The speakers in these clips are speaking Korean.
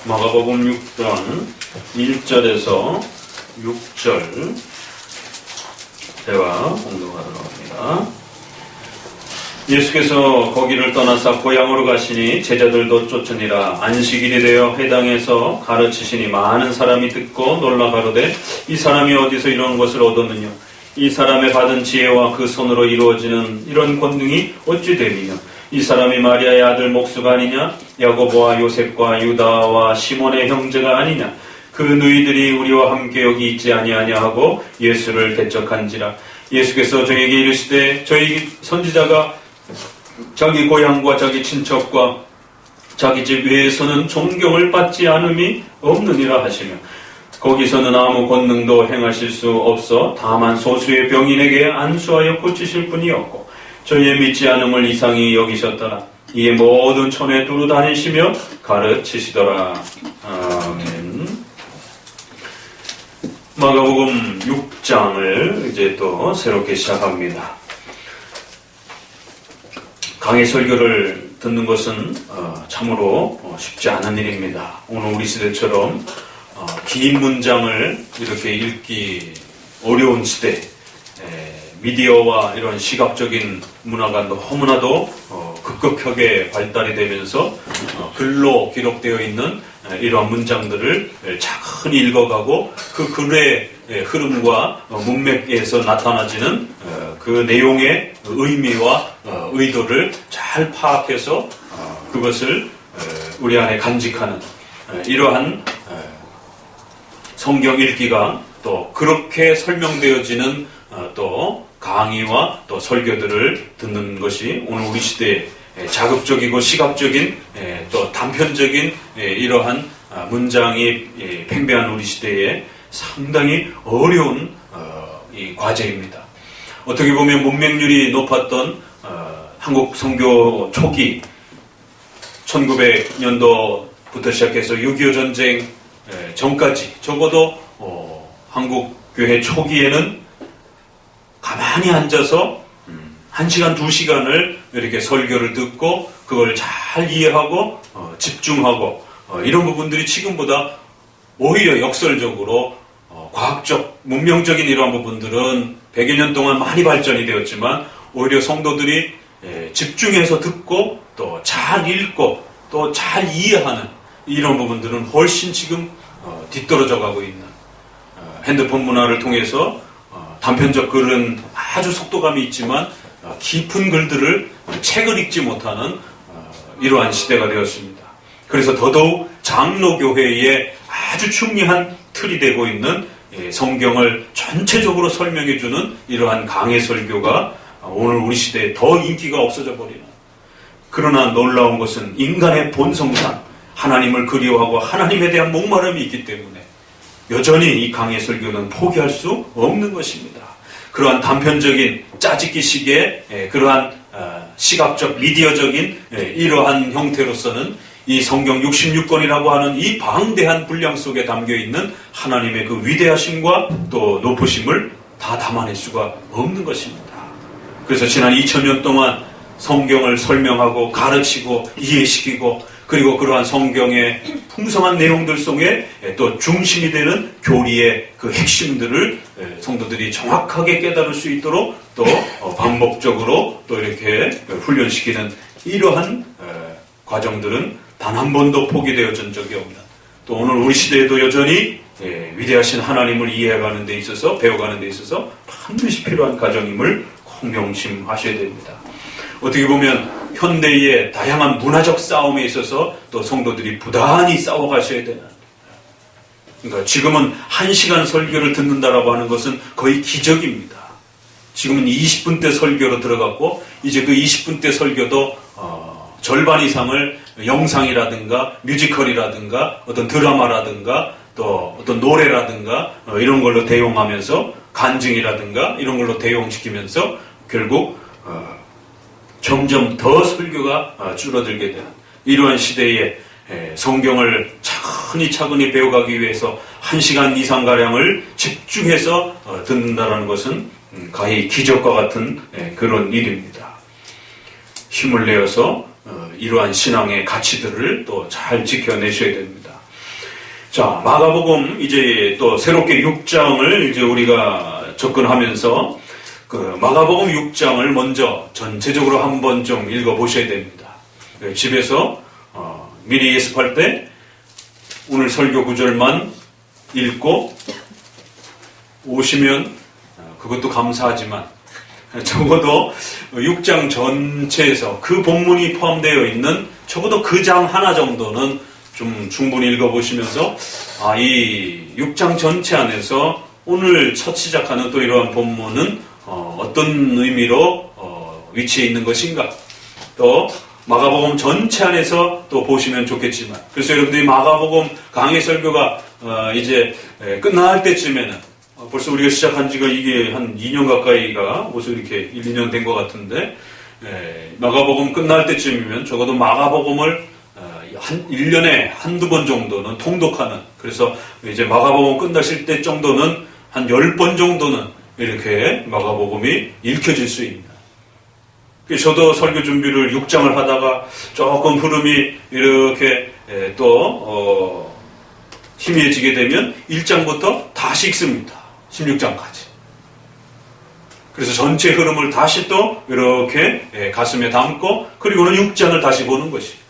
마가복음 6장 1절에서 6절 제가 공독하도록 합니다. 예수께서 거기를 떠나사 고향으로 가시니 제자들도 쫓으니라. 안식일이 되어 회당에서 가르치시니 많은 사람이 듣고 놀라 가로되 이 사람이 어디서 이런 것을 얻었느냐. 이 사람의 받은 지혜와 그 손으로 이루어지는 이런 권능이 어찌 됨이냐. 이 사람이 마리아의 아들 목수가 아니냐. 야고보와 요셉과 유다와 시몬의 형제가 아니냐. 그 너희들이 우리와 함께 여기 있지 아니하냐 하고 예수를 대적한지라. 예수께서 저에게 이르시되 저희 선지자가 자기 고향과 자기 친척과 자기 집 외에서는 존경을 받지 않음이 없느니라 하시며 거기서는 아무 권능도 행하실 수 없어 다만 소수의 병인에게 안수하여 고치실 뿐이었고 저희의 믿지 않음을 이상히 여기셨더라. 이에 모든 촌에 두루 다니시며 가르치시더라. 아멘. 마가복음 6장을 이제 또 새롭게 시작합니다. 강의 설교를 듣는 것은 참으로 쉽지 않은 일입니다. 오늘 우리 시대처럼 긴 문장을 이렇게 읽기 어려운 시대, 미디어와 이런 시각적인 문화가 너무나도 급격하게 발달이 되면서 글로 기록되어 있는 이러한 문장들을 차근히 읽어가고 그 글의 흐름과 문맥에서 나타나지는 그 내용의 의미와 의도를 잘 파악해서 그것을 우리 안에 간직하는 이러한 성경 읽기가 또 그렇게 설명되어지는 또 강의와 또 설교들을 듣는 것이 오늘 우리 시대에 자극적이고 시각적인 또 단편적인 이러한 문장이 팽배한 우리 시대에 상당히 어려운 이 과제입니다. 어떻게 보면 문맹률이 높았던 한국 선교 초기 1900년도부터 시작해서 6.25 전쟁 전까지 적어도 한국 교회 초기에는 가만히 앉아서 1시간, 2시간을 이렇게 설교를 듣고 그걸 잘 이해하고 집중하고 이런 부분들이 지금보다 오히려 역설적으로 과학적, 문명적인 이러한 부분들은 100여 년 동안 많이 발전이 되었지만 오히려 성도들이 집중해서 듣고 또 잘 읽고 또 잘 이해하는 이런 부분들은 훨씬 지금 뒤떨어져 가고 있는 핸드폰 문화를 통해서 단편적 글은 아주 속도감이 있지만 깊은 글들을 책을 읽지 못하는 이러한 시대가 되었습니다. 그래서 더더욱 장로교회의 아주 중요한 틀이 되고 있는 성경을 전체적으로 설명해주는 이러한 강해 설교가 오늘 우리 시대에 더 인기가 없어져 버리는. 그러나 놀라운 것은 인간의 본성상 하나님을 그리워하고 하나님에 대한 목마름이 있기 때문에 여전히 이 강해 설교는 포기할 수 없는 것입니다. 그러한 단편적인 짜집기식의 그러한 시각적 미디어적인 이러한 형태로서는 이 성경 66권이라고 하는 이 방대한 분량 속에 담겨있는 하나님의 그 위대하심과 또 높으심을 다 담아낼 수가 없는 것입니다. 그래서 지난 2000년 동안 성경을 설명하고 가르치고 이해시키고 그리고 그러한 성경의 풍성한 내용들 속에 또 중심이 되는 교리의 그 핵심들을 성도들이 정확하게 깨달을 수 있도록 또 반복적으로 또 이렇게 훈련시키는 이러한 과정들은 단 한 번도 포기되어진 적이 없는 또 오늘 우리 시대에도 여전히 위대하신 하나님을 이해하는 데 있어서 배워가는 데 있어서 반드시 필요한 과정임을 꼭 명심하셔야 됩니다. 어떻게 보면 현대의 다양한 문화적 싸움에 있어서 또 성도들이 부단히 싸워가셔야 되는 그러니까 지금은 1시간 설교를 듣는다라고 하는 것은 거의 기적입니다. 지금은 20분대 설교로 들어갔고 이제 그 20분대 설교도 절반 이상을 영상이라든가 뮤지컬이라든가 어떤 드라마라든가 또 어떤 노래라든가 이런 걸로 대용하면서 간증이라든가 이런 걸로 대용시키면서 결국 점점 더 설교가 줄어들게 되는 이러한 시대에 성경을 차근히 배워가기 위해서 1시간 이상가량을 집중해서 듣는다는 것은 가히 기적과 같은 그런 일입니다. 힘을 내어서 이러한 신앙의 가치들을 또 잘 지켜내셔야 됩니다. 자, 마가복음 이제 또 새롭게 6장을 이제 우리가 접근하면서 그 마가복음 6장을 먼저 전체적으로 한번 좀 읽어보셔야 됩니다. 집에서 미리 예습할 때 오늘 설교 구절만 읽고 오시면 그것도 감사하지만 적어도 6장 전체에서 그 본문이 포함되어 있는 적어도 그 장 하나 정도는 좀 충분히 읽어보시면서 이 6장 전체 안에서 오늘 첫 시작하는 또 이러한 본문은 어떤 의미로 위치해 있는 것인가, 또 마가복음 전체 안에서 또 보시면 좋겠지만, 그래서 여러분들이 마가복음 강해 설교가 이제 끝날 때쯤에는 벌써 우리가 시작한 지가 이게 한 2년 가까이가 벌써 이렇게 1, 2년 된 것 같은데, 마가복음 끝날 때쯤이면 적어도 마가복음을 한 1년에 한두 번 정도는 통독하는, 그래서 이제 마가복음 끝나실 때 정도는 한 10번 정도는 이렇게 마가복음이 읽혀질 수 있는. 저도 설교 준비를 6장을 하다가 조금 흐름이 이렇게 또 희미해지게 되면 1장부터 다시 읽습니다. 16장까지. 그래서 전체 흐름을 다시 또 이렇게 가슴에 담고 그리고는 6장을 다시 보는 것이.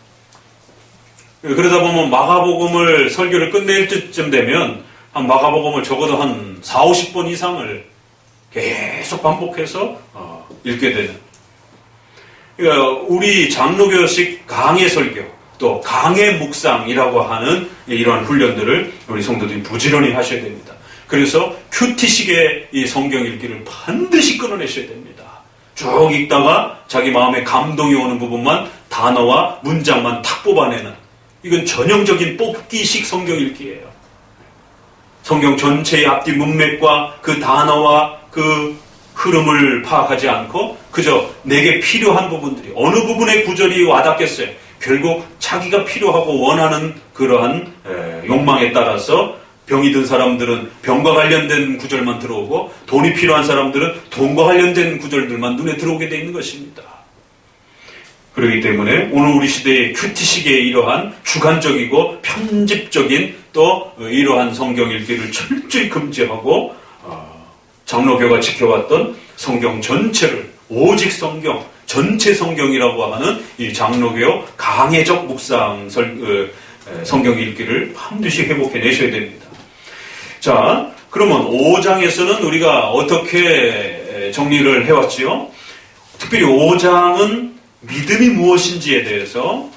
그러다 보면 마가복음을 설교를 끝낼 때쯤 되면 한 마가복음을 적어도 한 4, 50번 이상을 계속 반복해서 읽게 되는. 그러니까 우리 장로교식 강해 설교, 또 강해 묵상이라고 하는 이러한 훈련들을 우리 성도들이 부지런히 하셔야 됩니다. 그래서 큐티식의 이 성경 읽기를 반드시 끊어내셔야 됩니다. 쭉 읽다가 자기 마음에 감동이 오는 부분만 단어와 문장만 탁 뽑아내는, 이건 전형적인 뽑기식 성경 읽기예요. 성경 전체의 앞뒤 문맥과 그 단어와 그 흐름을 파악하지 않고 그저 내게 필요한 부분들이 어느 부분의 구절이 와닿겠어요. 결국 자기가 필요하고 원하는 그러한 욕망에 따라서 병이 든 사람들은 병과 관련된 구절만 들어오고, 돈이 필요한 사람들은 돈과 관련된 구절들만 눈에 들어오게 되어 있는 것입니다. 그렇기 때문에 오늘 우리 시대의 큐티식의 이러한 주관적이고 편집적인 또 이러한 성경 읽기를 철저히 금지하고 장로교가 지켜왔던 성경 전체를 오직 성경, 전체 성경이라고 하는 이 장로교 강해적 묵상 성경 읽기를 반드시 회복해내셔야 됩니다. 자, 그러면 5장에서는 우리가 어떻게 정리를 해왔지요? 특별히 5장은 믿음이 무엇인지에 대해서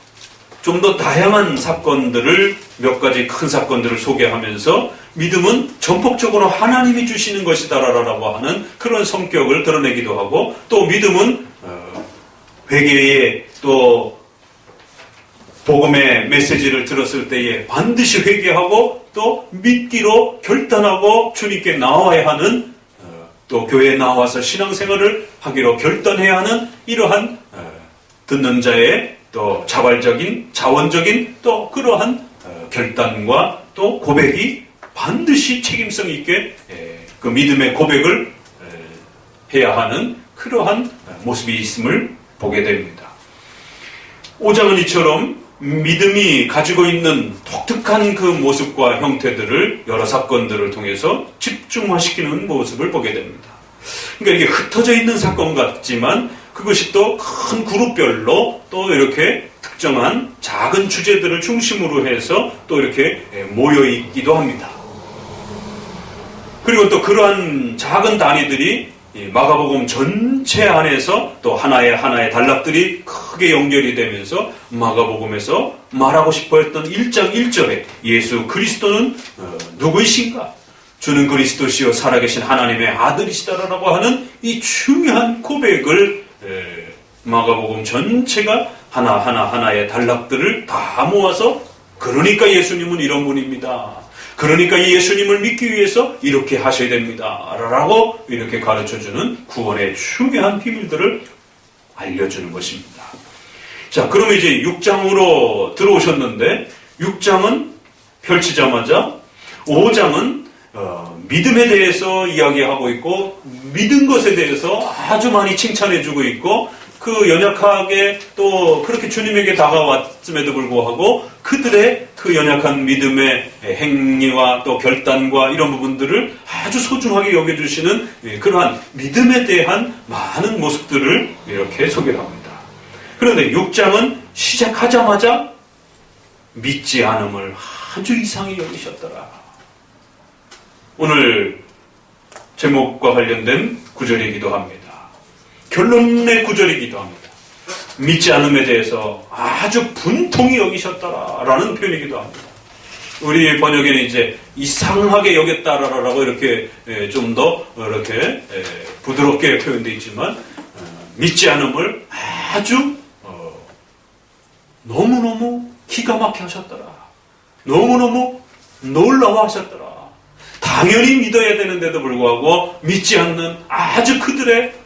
좀 더 다양한 사건들을, 몇 가지 큰 사건들을 소개하면서 믿음은 전폭적으로 하나님이 주시는 것이다라고 하는 그런 성격을 드러내기도 하고, 또 믿음은 회개에 또 복음의 메시지를 들었을 때에 반드시 회개하고 또 믿기로 결단하고 주님께 나와야 하는, 또 교회에 나와서 신앙생활을 하기로 결단해야 하는 이러한 듣는 자의 또 자발적인, 자원적인 또 그러한 결단과 또 고백이 반드시 책임성 있게 그 믿음의 고백을 해야 하는 그러한 모습이 있음을 보게 됩니다. 5장은 이처럼 믿음이 가지고 있는 독특한 그 모습과 형태들을 여러 사건들을 통해서 집중화시키는 모습을 보게 됩니다. 그러니까 이게 흩어져 있는 사건 같지만 그것이 또 큰 그룹별로 또 이렇게 특정한 작은 주제들을 중심으로 해서 또 이렇게 모여 있기도 합니다. 그리고 또 그러한 작은 단위들이 마가복음 전체 안에서 또 하나의 단락들이 크게 연결이 되면서 마가복음에서 말하고 싶어 했던 1장 1절에 예수 그리스도는 누구이신가? 주는 그리스도시요 살아계신 하나님의 아들이시다라고 하는 이 중요한 고백을 마가복음 전체가 하나의 단락들을 다 모아서, 그러니까 예수님은 이런 분입니다. 그러니까 이 예수님을 믿기 위해서 이렇게 하셔야 됩니다. 라고 이렇게 가르쳐주는 구원의 중요한 비밀들을 알려주는 것입니다. 자, 그러면 이제 6장으로 들어오셨는데 6장은 펼치자마자 5장은 믿음에 대해서 이야기하고 있고 믿은 것에 대해서 아주 많이 칭찬해주고 있고 그 연약하게 또 그렇게 주님에게 다가왔음에도 불구하고 그들의 그 연약한 믿음의 행위와 또 결단과 이런 부분들을 아주 소중하게 여겨주시는 그러한 믿음에 대한 많은 모습들을 이렇게 소개를 합니다. 그런데 6장은 시작하자마자 믿지 않음을 아주 이상히 여기셨더라. 오늘 제목과 관련된 구절이기도 합니다. 결론의 구절이기도 합니다. 믿지 않음에 대해서 아주 분통히 여기셨더라라는 표현이기도 합니다. 우리 번역에는 이제 이상하게 여겼다라고 이렇게 좀 더 이렇게 부드럽게 표현되어 있지만 믿지 않음을 아주 너무너무 기가 막혀 하셨더라. 너무너무 놀라워 하셨더라. 당연히 믿어야 되는데도 불구하고 믿지 않는 아주 그들의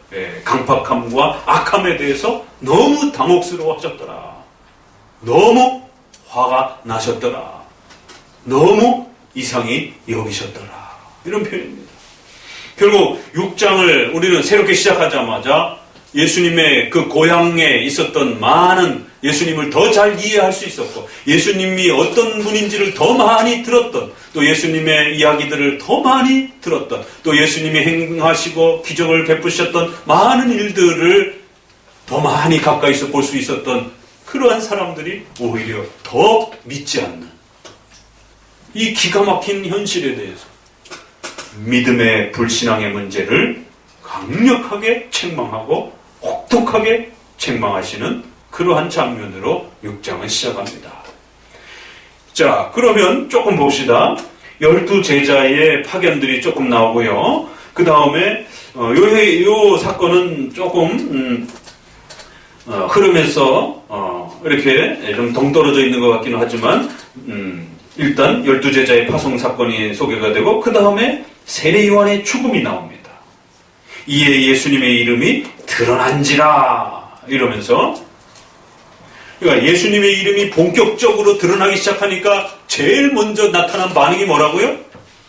강팍함과 악함에 대해서 너무 당혹스러워 하셨더라. 너무 화가 나셨더라. 너무 이상히 여기셨더라. 이런 표현입니다. 결국 6장을 우리는 새롭게 시작하자마자 예수님의 그 고향에 있었던 많은 예수님을 더 잘 이해할 수 있었고 예수님이 어떤 분인지를 더 많이 들었던 또 예수님의 이야기들을 더 많이 들었던 또 예수님이 행하시고 기적을 베푸셨던 많은 일들을 더 많이 가까이서 볼 수 있었던 그러한 사람들이 오히려 더 믿지 않는 이 기가 막힌 현실에 대해서 믿음의 불신앙의 문제를 강력하게 책망하고 혹독하게 책망하시는 그러한 장면으로 6장은 시작합니다. 자, 그러면 조금 봅시다. 12제자의 파견들이 조금 나오고요. 그 다음에 요 사건은 조금 흐름에서 이렇게 좀 동떨어져 있는 것 같기는 하지만 일단 12제자의 파송 사건이 소개가 되고 그 다음에 세례 요한의 죽음이 나옵니다. 이에 예수님의 이름이 드러난지라 이러면서 그러니까 예수님의 이름이 본격적으로 드러나기 시작하니까 제일 먼저 나타난 반응이 뭐라고요?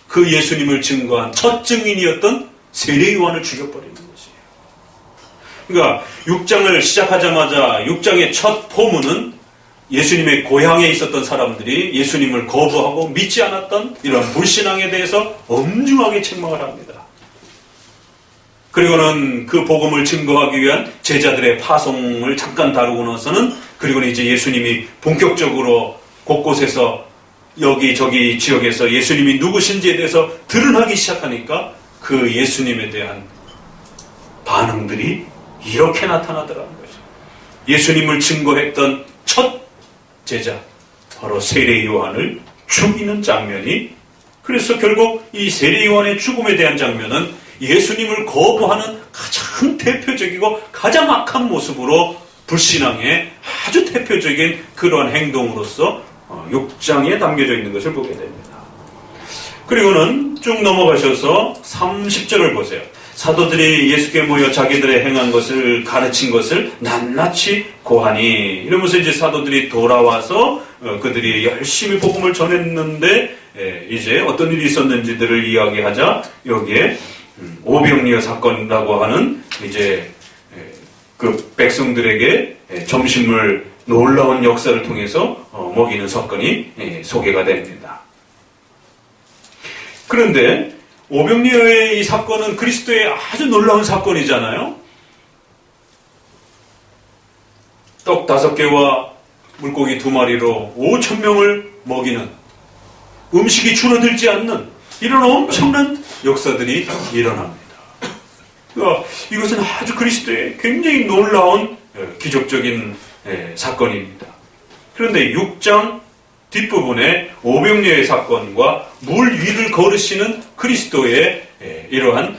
그 예수님을 증거한 첫 증인이었던 세례 요한을 죽여버리는 것이에요. 그러니까 6장을 시작하자마자 6장의 첫 포문은 예수님의 고향에 있었던 사람들이 예수님을 거부하고 믿지 않았던 이런 불신앙에 대해서 엄중하게 책망을 합니다. 그리고는 그 복음을 증거하기 위한 제자들의 파송을 잠깐 다루고 나서는 그리고는 이제 예수님이 본격적으로 곳곳에서 여기저기 지역에서 예수님이 누구신지에 대해서 드러나기 시작하니까 그 예수님에 대한 반응들이 이렇게 나타나더라는 거죠. 예수님을 증거했던 첫 제자 바로 세례 요한을 죽이는 장면이 그래서 결국 이 세례 요한의 죽음에 대한 장면은 예수님을 거부하는 가장 대표적이고 가장 악한 모습으로 불신앙의 아주 대표적인 그러한 행동으로서 6장에 담겨져 있는 것을 보게 됩니다. 그리고는 쭉 넘어가셔서 30절을 보세요. 사도들이 예수께 모여 자기들의 행한 것을 가르친 것을 낱낱이 고하니 이러면서 이제 사도들이 돌아와서 그들이 열심히 복음을 전했는데 이제 어떤 일이 있었는지들을 이야기하자 여기에 오병이어 사건이라고 하는 이제 그 백성들에게 점심을 놀라운 역사를 통해서 먹이는 사건이 소개가 됩니다. 그런데 오병이어의 이 사건은 그리스도의 아주 놀라운 사건이잖아요. 떡 5개와 물고기 2마리로 5,000명을 먹이는 음식이 줄어들지 않는 이런 엄청난 역사들이 일어납니다. 그러니까 이것은 아주 그리스도의 굉장히 놀라운 기적적인 사건입니다. 그런데 6장 뒷부분에 오병이어의 사건과 물 위를 걸으시는 그리스도의 이러한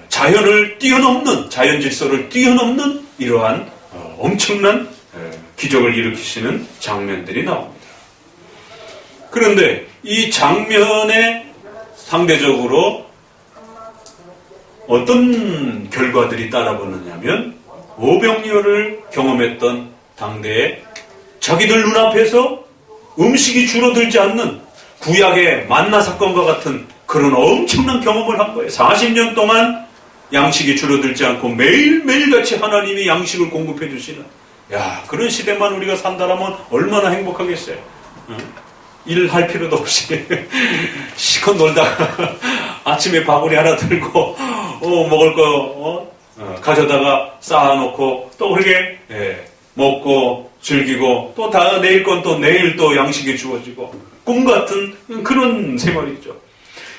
자연을 뛰어넘는 자연 질서를 뛰어넘는 이러한 엄청난 기적을 일으키시는 장면들이 나옵니다. 그런데 이 장면에 상대적으로 어떤 결과들이 따라붙느냐면 오병이어를 경험했던 당대에 자기들 눈앞에서 음식이 줄어들지 않는 구약의 만나 사건과 같은 그런 엄청난 경험을 한 거예요. 40년 동안 양식이 줄어들지 않고 매일매일같이 하나님이 양식을 공급해 주시는 그런 시대만 우리가 산다라면 얼마나 행복하겠어요. 일할 필요도 없이 시컷 놀다가 아침에 바구니 하나 들고 먹을 거 가져다가 쌓아놓고 또 그렇게 먹고 즐기고 또 다 내일 건 또 내일 또 양식이 주어지고 꿈 같은 그런 생활이죠.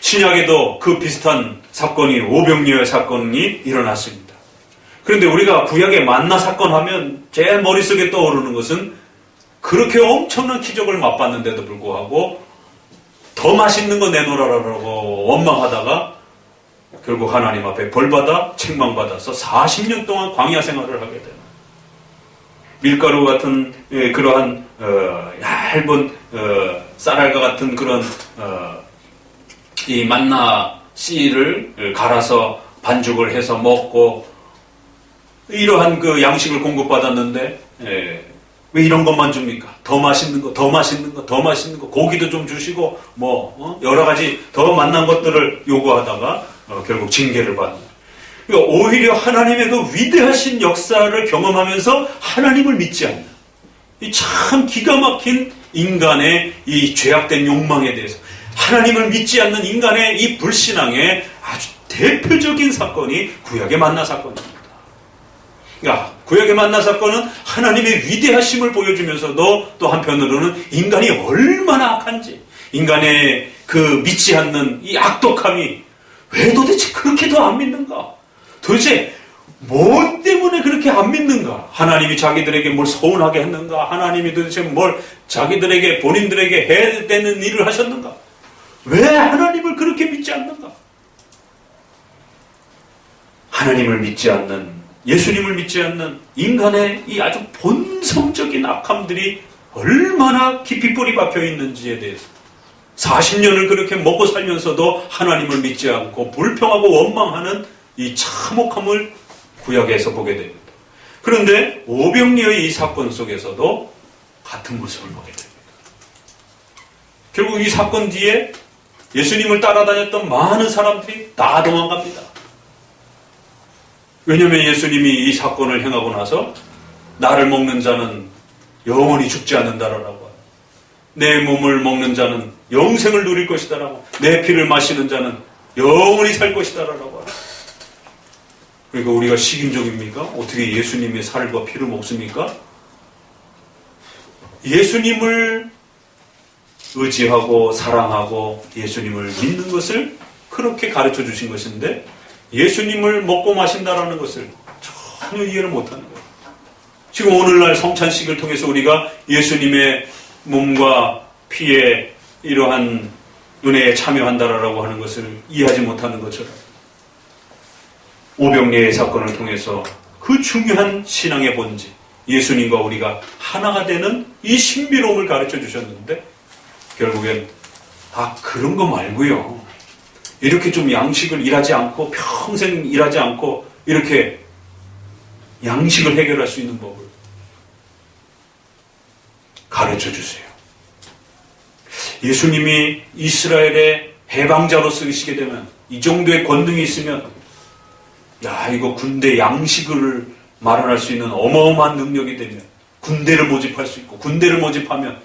신약에도 그 비슷한 사건이 오병이어 사건이 일어났습니다. 그런데 우리가 구약의 만나 사건 하면 제 머릿속에 떠오르는 것은 그렇게 엄청난 기적을 맛봤는데도 불구하고 더 맛있는 거 내놓으라고 원망하다가 결국 하나님 앞에 벌받아 책망받아서 40년 동안 광야 생활을 하게 돼요. 밀가루 같은 그러한 얇은 쌀알과 같은 그런 이 만나 씨를 갈아서 반죽을 해서 먹고 이러한 그 양식을 공급받았는데 왜 이런 것만 줍니까? 더 맛있는 거, 더 맛있는 거, 더 맛있는 거, 고기도 좀 주시고 여러 가지 더 맛난 것들을 요구하다가 결국 징계를 받는. 그러니까 오히려 하나님의 그 위대하신 역사를 경험하면서 하나님을 믿지 않는 이 참 기가 막힌 인간의 이 죄악된 욕망에 대해서 하나님을 믿지 않는 인간의 이 불신앙의 아주 대표적인 사건이 구약의 만나 사건입니다. 그러니까 구약의 만나 사건은 하나님의 위대하심을 보여주면서도 또 한편으로는 인간이 얼마나 악한지, 인간의 그 믿지 않는 이 악독함이 왜 도대체 그렇게도 안 믿는가? 도대체 뭐 때문에 그렇게 안 믿는가? 하나님이 자기들에게 뭘 서운하게 했는가? 하나님이 도대체 뭘 자기들에게 본인들에게 해야 되는 일을 하셨는가? 왜 하나님을 그렇게 믿지 않는가? 하나님을 믿지 않는, 예수님을 믿지 않는 인간의 이 아주 본성적인 악함들이 얼마나 깊이 뿌리 박혀 있는지에 대해서 40년을 그렇게 먹고 살면서도 하나님을 믿지 않고 불평하고 원망하는 이 참혹함을 구약에서 보게 됩니다. 그런데 오병이어의 이 사건 속에서도 같은 모습을 보게 됩니다. 결국 이 사건 뒤에 예수님을 따라다녔던 많은 사람들이 다 도망갑니다. 왜냐하면 예수님이 이 사건을 행하고 나서 나를 먹는 자는 영원히 죽지 않는다라고 하고, 내 몸을 먹는 자는 영생을 누릴 것이다라고, 내 피를 마시는 자는 영원히 살 것이다라고 하고. 그러니까 우리가 식인종입니까? 어떻게 예수님의 살과 피를 먹습니까? 예수님을 의지하고 사랑하고 예수님을 믿는 것을 그렇게 가르쳐 주신 것인데 예수님을 먹고 마신다라는 것을 전혀 이해를 못하는 거예요. 지금 오늘날 성찬식을 통해서 우리가 예수님의 몸과 피에 이러한 은혜에 참여한다라고 하는 것을 이해하지 못하는 것처럼 오병이어의 사건을 통해서 그 중요한 신앙의 본질, 예수님과 우리가 하나가 되는 이 신비로움을 가르쳐 주셨는데 결국엔 그런 거 말고요, 이렇게 좀 양식을 일하지 않고 평생 일하지 않고 이렇게 양식을 해결할 수 있는 법을 가르쳐 주세요. 예수님이 이스라엘의 해방자로 쓰시게 되면, 이 정도의 권능이 있으면 이거 군대 양식을 마련할 수 있는 어마어마한 능력이 되면 군대를 모집할 수 있고, 군대를 모집하면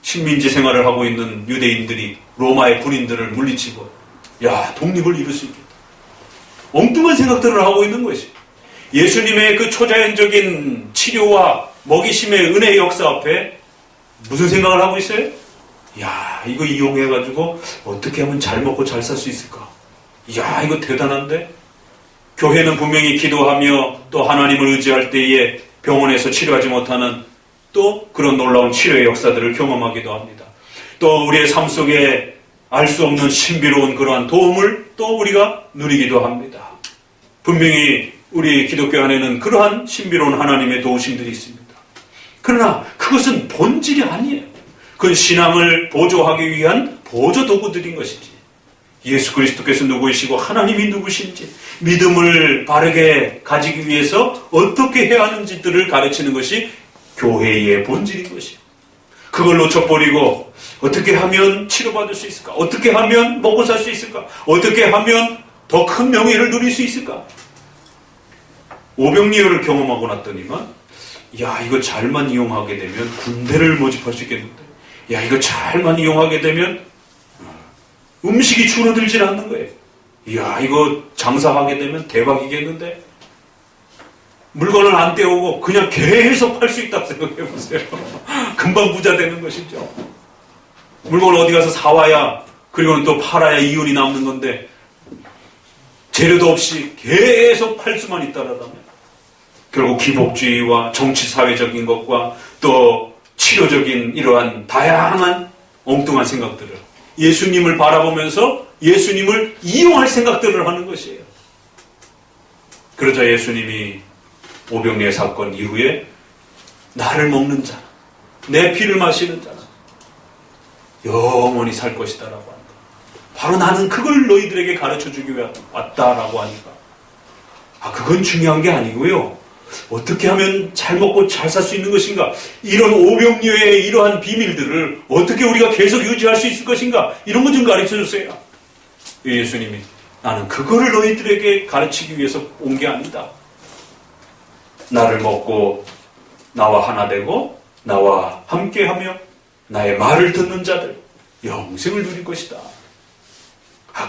식민지 생활을 하고 있는 유대인들이 로마의 군인들을 물리치고 독립을 이룰 수 있겠다. 엉뚱한 생각들을 하고 있는 것이, 예수님의 그 초자연적인 치료와 먹이심의 은혜의 역사 앞에 무슨 생각을 하고 있어요? 이거 이용해가지고 어떻게 하면 잘 먹고 잘 살 수 있을까? 이거 대단한데? 교회는 분명히 기도하며 또 하나님을 의지할 때에 병원에서 치료하지 못하는 또 그런 놀라운 치료의 역사들을 경험하기도 합니다. 또 우리의 삶 속에 알 수 없는 신비로운 그러한 도움을 또 우리가 누리기도 합니다. 분명히 우리 기독교 안에는 그러한 신비로운 하나님의 도우심들이 있습니다. 그러나 그것은 본질이 아니에요. 그건 신앙을 보조하기 위한 보조 도구들인 것이지, 예수 그리스도께서 누구이시고 하나님이 누구신지, 믿음을 바르게 가지기 위해서 어떻게 해야 하는지들을 가르치는 것이 교회의 본질인 것이에요. 그걸 놓쳐버리고 어떻게 하면 치료받을 수 있을까? 어떻게 하면 먹고 살 수 있을까? 어떻게 하면 더 큰 명예를 누릴 수 있을까? 오병이어를 경험하고 났더니만 이거 잘만 이용하게 되면 군대를 모집할 수 있겠는데, 야, 이거 잘만 이용하게 되면 음식이 줄어들질 않는 거예요. 이야, 이거 장사하게 되면 대박이겠는데? 물건을 안 떼오고 그냥 계속 팔 수 있다고 생각해 보세요. 금방 부자 되는 것이죠. 물건을 어디 가서 사와야, 그리고는 또 팔아야 이윤이 남는 건데, 재료도 없이 계속 팔 수만 있다라면 결국 기복주의와 정치 사회적인 것과 또 치료적인 이러한 다양한 엉뚱한 생각들을, 예수님을 바라보면서 예수님을 이용할 생각들을 하는 것이에요. 그러자 예수님이 오병이어 사건 이후에 나를 먹는 자, 내 피를 마시는 자는 영원히 살 것이다라고 하니까, 바로 나는 그걸 너희들에게 가르쳐주기 위해 왔다라고 하니까, 그건 중요한 게 아니고요, 어떻게 하면 잘 먹고 잘 살 수 있는 것인가, 이런 오병이어의 이러한 비밀들을 어떻게 우리가 계속 유지할 수 있을 것인가, 이런 것 좀 가르쳐주세요. 예수님이 나는 그거를 너희들에게 가르치기 위해서 온 게 아니다. 나를 먹고 나와 하나 되고 나와 함께하며 나의 말을 듣는 자들 영생을 누릴 것이다.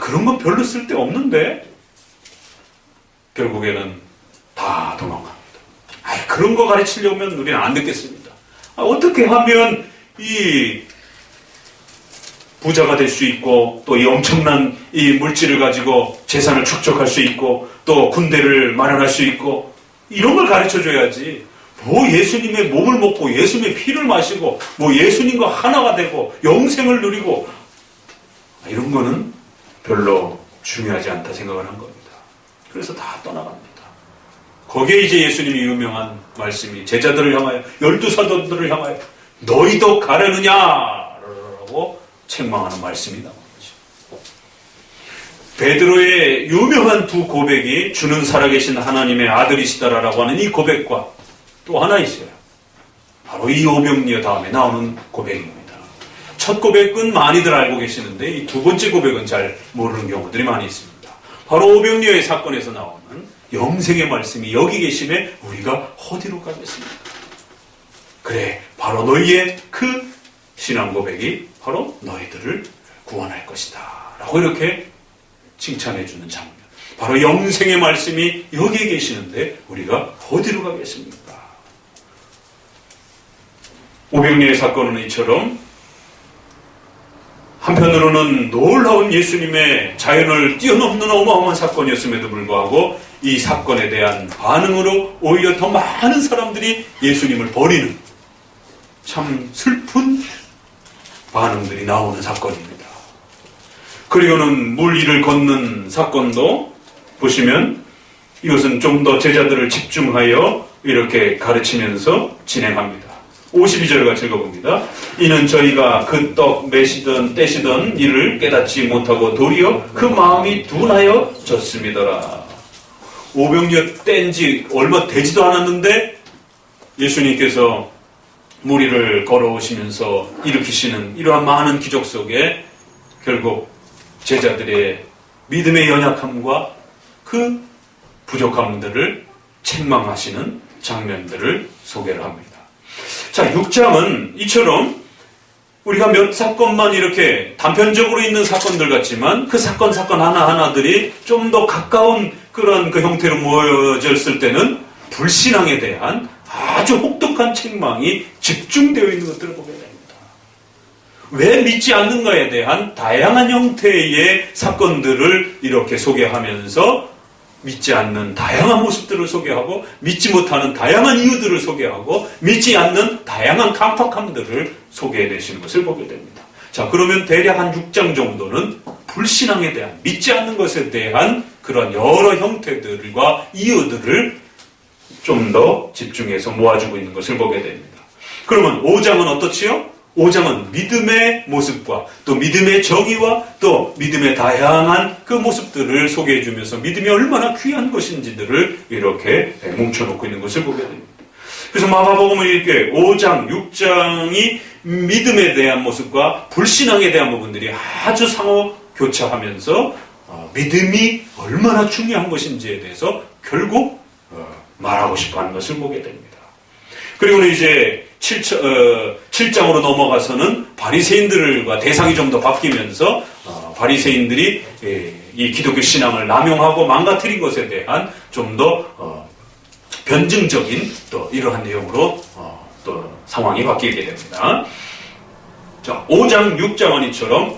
그런 건 별로 쓸데없는데 결국에는 다 도망갑니다. 그런 거 가르치려면 우리는 안 듣겠습니다. 어떻게 하면 이 부자가 될 수 있고 또 이 엄청난 이 물질을 가지고 재산을 축적할 수 있고 또 군대를 마련할 수 있고, 이런 걸 가르쳐줘야지, 뭐 예수님의 몸을 먹고 예수님의 피를 마시고 뭐 예수님과 하나가 되고 영생을 누리고, 이런 거는 별로 중요하지 않다 생각을 한 겁니다. 그래서 다 떠나갑니다. 거기에 이제 예수님이 유명한 말씀이 제자들을 향하여, 12사도들을 향하여 너희도 가려느냐라고 책망하는 말씀이 나옵니다. 베드로의 유명한 두 고백이 주는 살아계신 하나님의 아들이시다라고 하는 이 고백과 또 하나 있어요. 바로 이 오병이어 다음에 나오는 고백입니다. 첫 고백은 많이들 알고 계시는데 이 두 번째 고백은 잘 모르는 경우들이 많이 있습니다. 바로 오병이어의 사건에서 나오는 영생의 말씀이 여기 계심에 우리가 어디로 가겠습니까? 그래, 바로 너희의 그 신앙 고백이 바로 너희들을 구원할 것이다 라고 이렇게 칭찬해주는 장면, 바로 영생의 말씀이 여기에 계시는데 우리가 어디로 가겠습니까? 오병이어의 사건은 이처럼 한편으로는 놀라운 예수님의 자연을 뛰어넘는 어마어마한 사건이었음에도 불구하고 이 사건에 대한 반응으로 오히려 더 많은 사람들이 예수님을 버리는 참 슬픈 반응들이 나오는 사건입니다. 그리고는 물 위를 걷는 사건도 보시면 이것은 좀 더 제자들을 집중하여 이렇게 가르치면서 진행합니다. 52절을 같이 읽어봅니다. 이는 저희가 그 떡 매시던 떼시던 일을 깨닫지 못하고 도리어 그 마음이 둔하여 졌습니다라. 오병이어 뗀지 얼마 되지도 않았는데 예수님께서 물 위를 걸어오시면서 일으키시는 이러한 많은 기적 속에 결국 제자들의 믿음의 연약함과 그 부족함들을 책망하시는 장면들을 소개를 합니다. 자, 6장은 이처럼 우리가 몇 사건만 이렇게 단편적으로 있는 사건들 같지만 그 사건 하나하나들이 좀 더 가까운 그런 그 형태로 모여졌을 때는 불신앙에 대한 아주 혹독한 책망이 집중되어 있는 것들을 보게 됩니다. 왜 믿지 않는가에 대한 다양한 형태의 사건들을 이렇게 소개하면서 믿지 않는 다양한 모습들을 소개하고 믿지 못하는 다양한 이유들을 소개하고 믿지 않는 다양한 강팍함들을 소개해 내시는 것을 보게 됩니다. 자, 그러면 대략 한 6장 정도는 불신앙에 대한, 믿지 않는 것에 대한 그런 여러 형태들과 이유들을 좀 더 집중해서 모아주고 있는 것을 보게 됩니다. 그러면 5장은 어떻지요? 5장은 믿음의 모습과 또 믿음의 정의와 또 믿음의 다양한 그 모습들을 소개해 주면서 믿음이 얼마나 귀한 것인지들을 이렇게 뭉쳐놓고 있는 것을 보게 됩니다. 그래서 마가복음은 이렇게 5장, 6장이 믿음에 대한 모습과 불신앙에 대한 부분들이 아주 상호 교차하면서 믿음이 얼마나 중요한 것인지에 대해서 결국 말하고 싶어 하는 것을 보게 됩니다. 그리고는 이제 7장 7장으로 넘어가서는 바리새인들과 대상이 좀 더 바뀌면서 바리새인들이 이 기독교 신앙을 남용하고 망가뜨린 것에 대한 좀 더 변증적인 또 이러한 내용으로 또 상황이 바뀌게 됩니다. 자, 5장, 6장 이처럼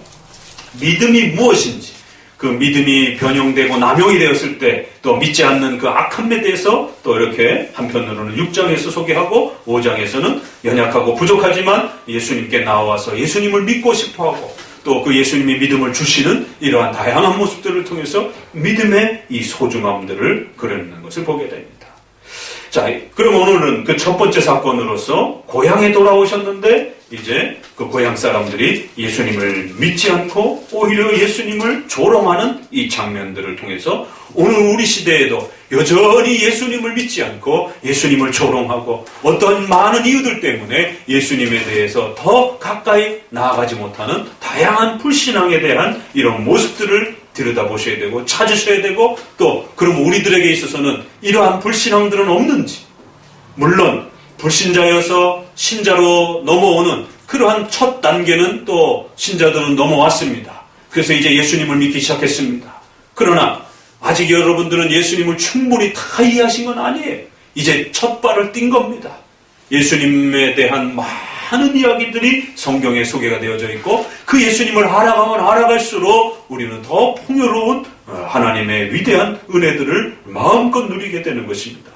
믿음이 무엇인지, 그 믿음이 변형되고 남용이 되었을 때 또 믿지 않는 그 악함에 대해서 또 이렇게 한편으로는 6장에서 소개하고 5장에서는 연약하고 부족하지만 예수님께 나와서 예수님을 믿고 싶어하고 또 그 예수님이 믿음을 주시는 이러한 다양한 모습들을 통해서 믿음의 이 소중함들을 그려내는 것을 보게 됩니다. 자, 그럼 오늘은 그 첫 번째 사건으로서 고향에 돌아오셨는데 이제 그 고향 사람들이 예수님을 믿지 않고 오히려 예수님을 조롱하는 이 장면들을 통해서 오늘 우리 시대에도 여전히 예수님을 믿지 않고 예수님을 조롱하고 어떤 많은 이유들 때문에 예수님에 대해서 더 가까이 나아가지 못하는 다양한 불신앙에 대한 이런 모습들을 들여다보셔야 되고 찾으셔야 되고 또 그럼 우리들에게 있어서는 이러한 불신앙들은 없는지, 물론 불신자여서 신자로 넘어오는 그러한 첫 단계는 또 신자들은 넘어왔습니다. 그래서 이제 예수님을 믿기 시작했습니다. 그러나 아직 여러분들은 예수님을 충분히 다 이해하신 건 아니에요. 이제 첫 발을 띈 겁니다. 예수님에 대한 많은 이야기들이 성경에 소개가 되어져 있고 그 예수님을 알아가면 알아갈수록 우리는 더 풍요로운 하나님의 위대한 은혜들을 마음껏 누리게 되는 것입니다.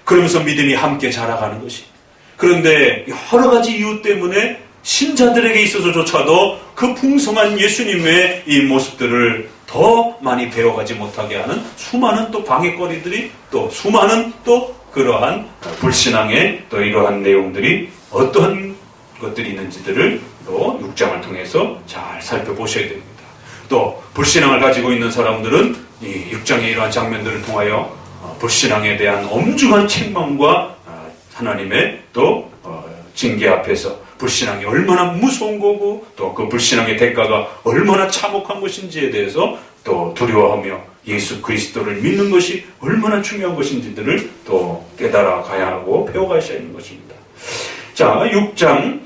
그러면서 믿음이 함께 자라가는 것입니다. 그런데 여러 가지 이유 때문에 신자들에게 있어서조차도 그 풍성한 예수님의 이 모습들을 더 많이 배워가지 못하게 하는 수많은 또 방해거리들이 또 수많은 또 그러한 불신앙의 또 이러한 내용들이 어떤 것들이 있는지들을 또 6장을 통해서 잘 살펴보셔야 됩니다. 또 불신앙을 가지고 있는 사람들은 이 6장의 이러한 장면들을 통하여 불신앙에 대한 엄중한 책망과 하나님의 또 징계 앞에서 불신앙이 얼마나 무서운 거고 또 그 불신앙의 대가가 얼마나 참혹한 것인지에 대해서 또 두려워하며 예수 그리스도를 믿는 것이 얼마나 중요한 것인지들을 또 깨달아 가야 하고 배워가셔야 하는 것입니다. 자, 6장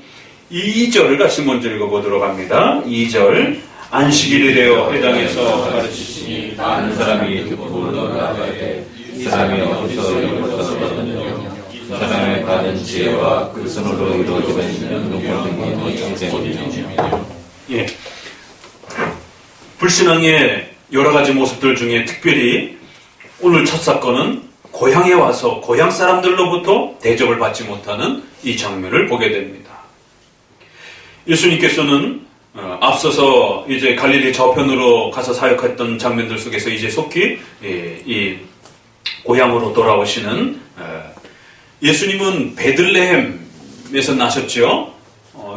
2절을 같이 먼저 읽어보도록 합니다. 2절 안식일이 되어 회당에서 가르치시니 많은 사람이 듣고 놀라되 이 사람이 어디서 이것을 얻었느냐 사람의 받은 지혜와 그 손으로 이루어지는 능력이 어찌되느냐. 예, 불신앙의 여러 가지 모습들 중에 특별히 오늘 첫 사건은 고향에 와서 고향 사람들로부터 대접을 받지 못하는 이 장면을 보게 됩니다. 예수님께서는 앞서서 이제 갈릴리 저편으로 가서 사역했던 장면들 속에서 이제 속히 이 고향으로 돌아오시는 예수님은 베들레헴에서 나셨죠.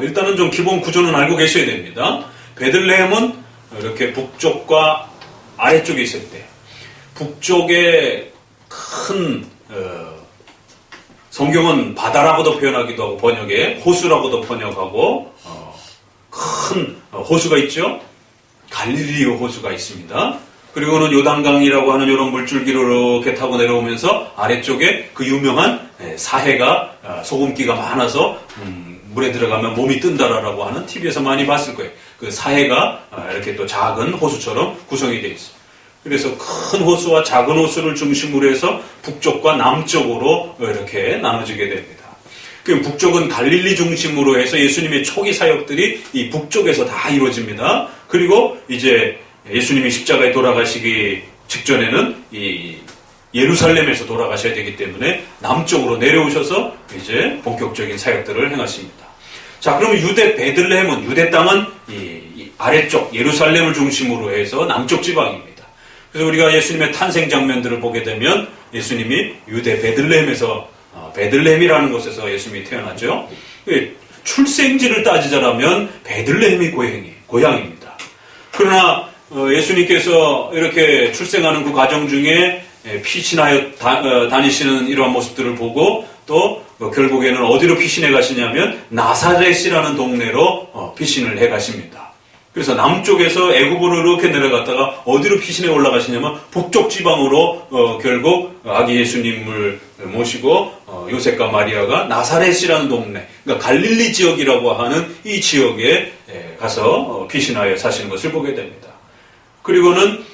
일단은 좀 기본 구조는 알고 계셔야 됩니다. 베들레헴은 이렇게 북쪽과 아래쪽에 있을 때 북쪽에 큰 성경은 바다라고도 표현하기도 하고 번역에 호수라고도 번역하고 큰 호수가 있죠. 갈릴리 호수가 있습니다. 그리고는 요단강이라고 하는 이런 물줄기로 이렇게 타고 내려오면서 아래쪽에 그 유명한 사해가 소금기가 많아서 물에 들어가면 몸이 뜬다라고 하는 TV에서 많이 봤을 거예요. 그 사해가 이렇게 또 작은 호수처럼 구성이 되어 있어요. 그래서 큰 호수와 작은 호수를 중심으로 해서 북쪽과 남쪽으로 이렇게 나눠지게 됩니다. 그 북쪽은 갈릴리 중심으로 해서 예수님의 초기 사역들이 이 북쪽에서 다 이루어집니다. 그리고 이제 예수님이 십자가에 돌아가시기 직전에는 이 예루살렘에서 돌아가셔야 되기 때문에 남쪽으로 내려오셔서 이제 본격적인 사역들을 행하십니다. 자, 그러면 유대 베들레헴은 유대 땅은 이 아래쪽 예루살렘을 중심으로 해서 남쪽 지방입니다. 그래서 우리가 예수님의 탄생 장면들을 보게 되면 예수님이 유대 베들레헴에서 베들레헴이라는 곳에서 예수님이 태어났죠. 출생지를 따지자면 베들레헴이 고향입니다. 그러나 예수님께서 이렇게 출생하는 그 과정 중에 피신하여 다니시는 이러한 모습들을 보고 또 결국에는 어디로 피신해 가시냐면 나사렛이라는 동네로 피신을 해 가십니다. 그래서 남쪽에서 애굽으로 이렇게 내려갔다가 어디로 피신해 올라가시냐면 북쪽 지방으로 결국 아기 예수님을 모시고 요셉과 마리아가 나사렛이라는 동네, 그러니까 갈릴리 지역이라고 하는 이 지역에 가서 피신하여 사시는 것을 보게 됩니다. 그리고는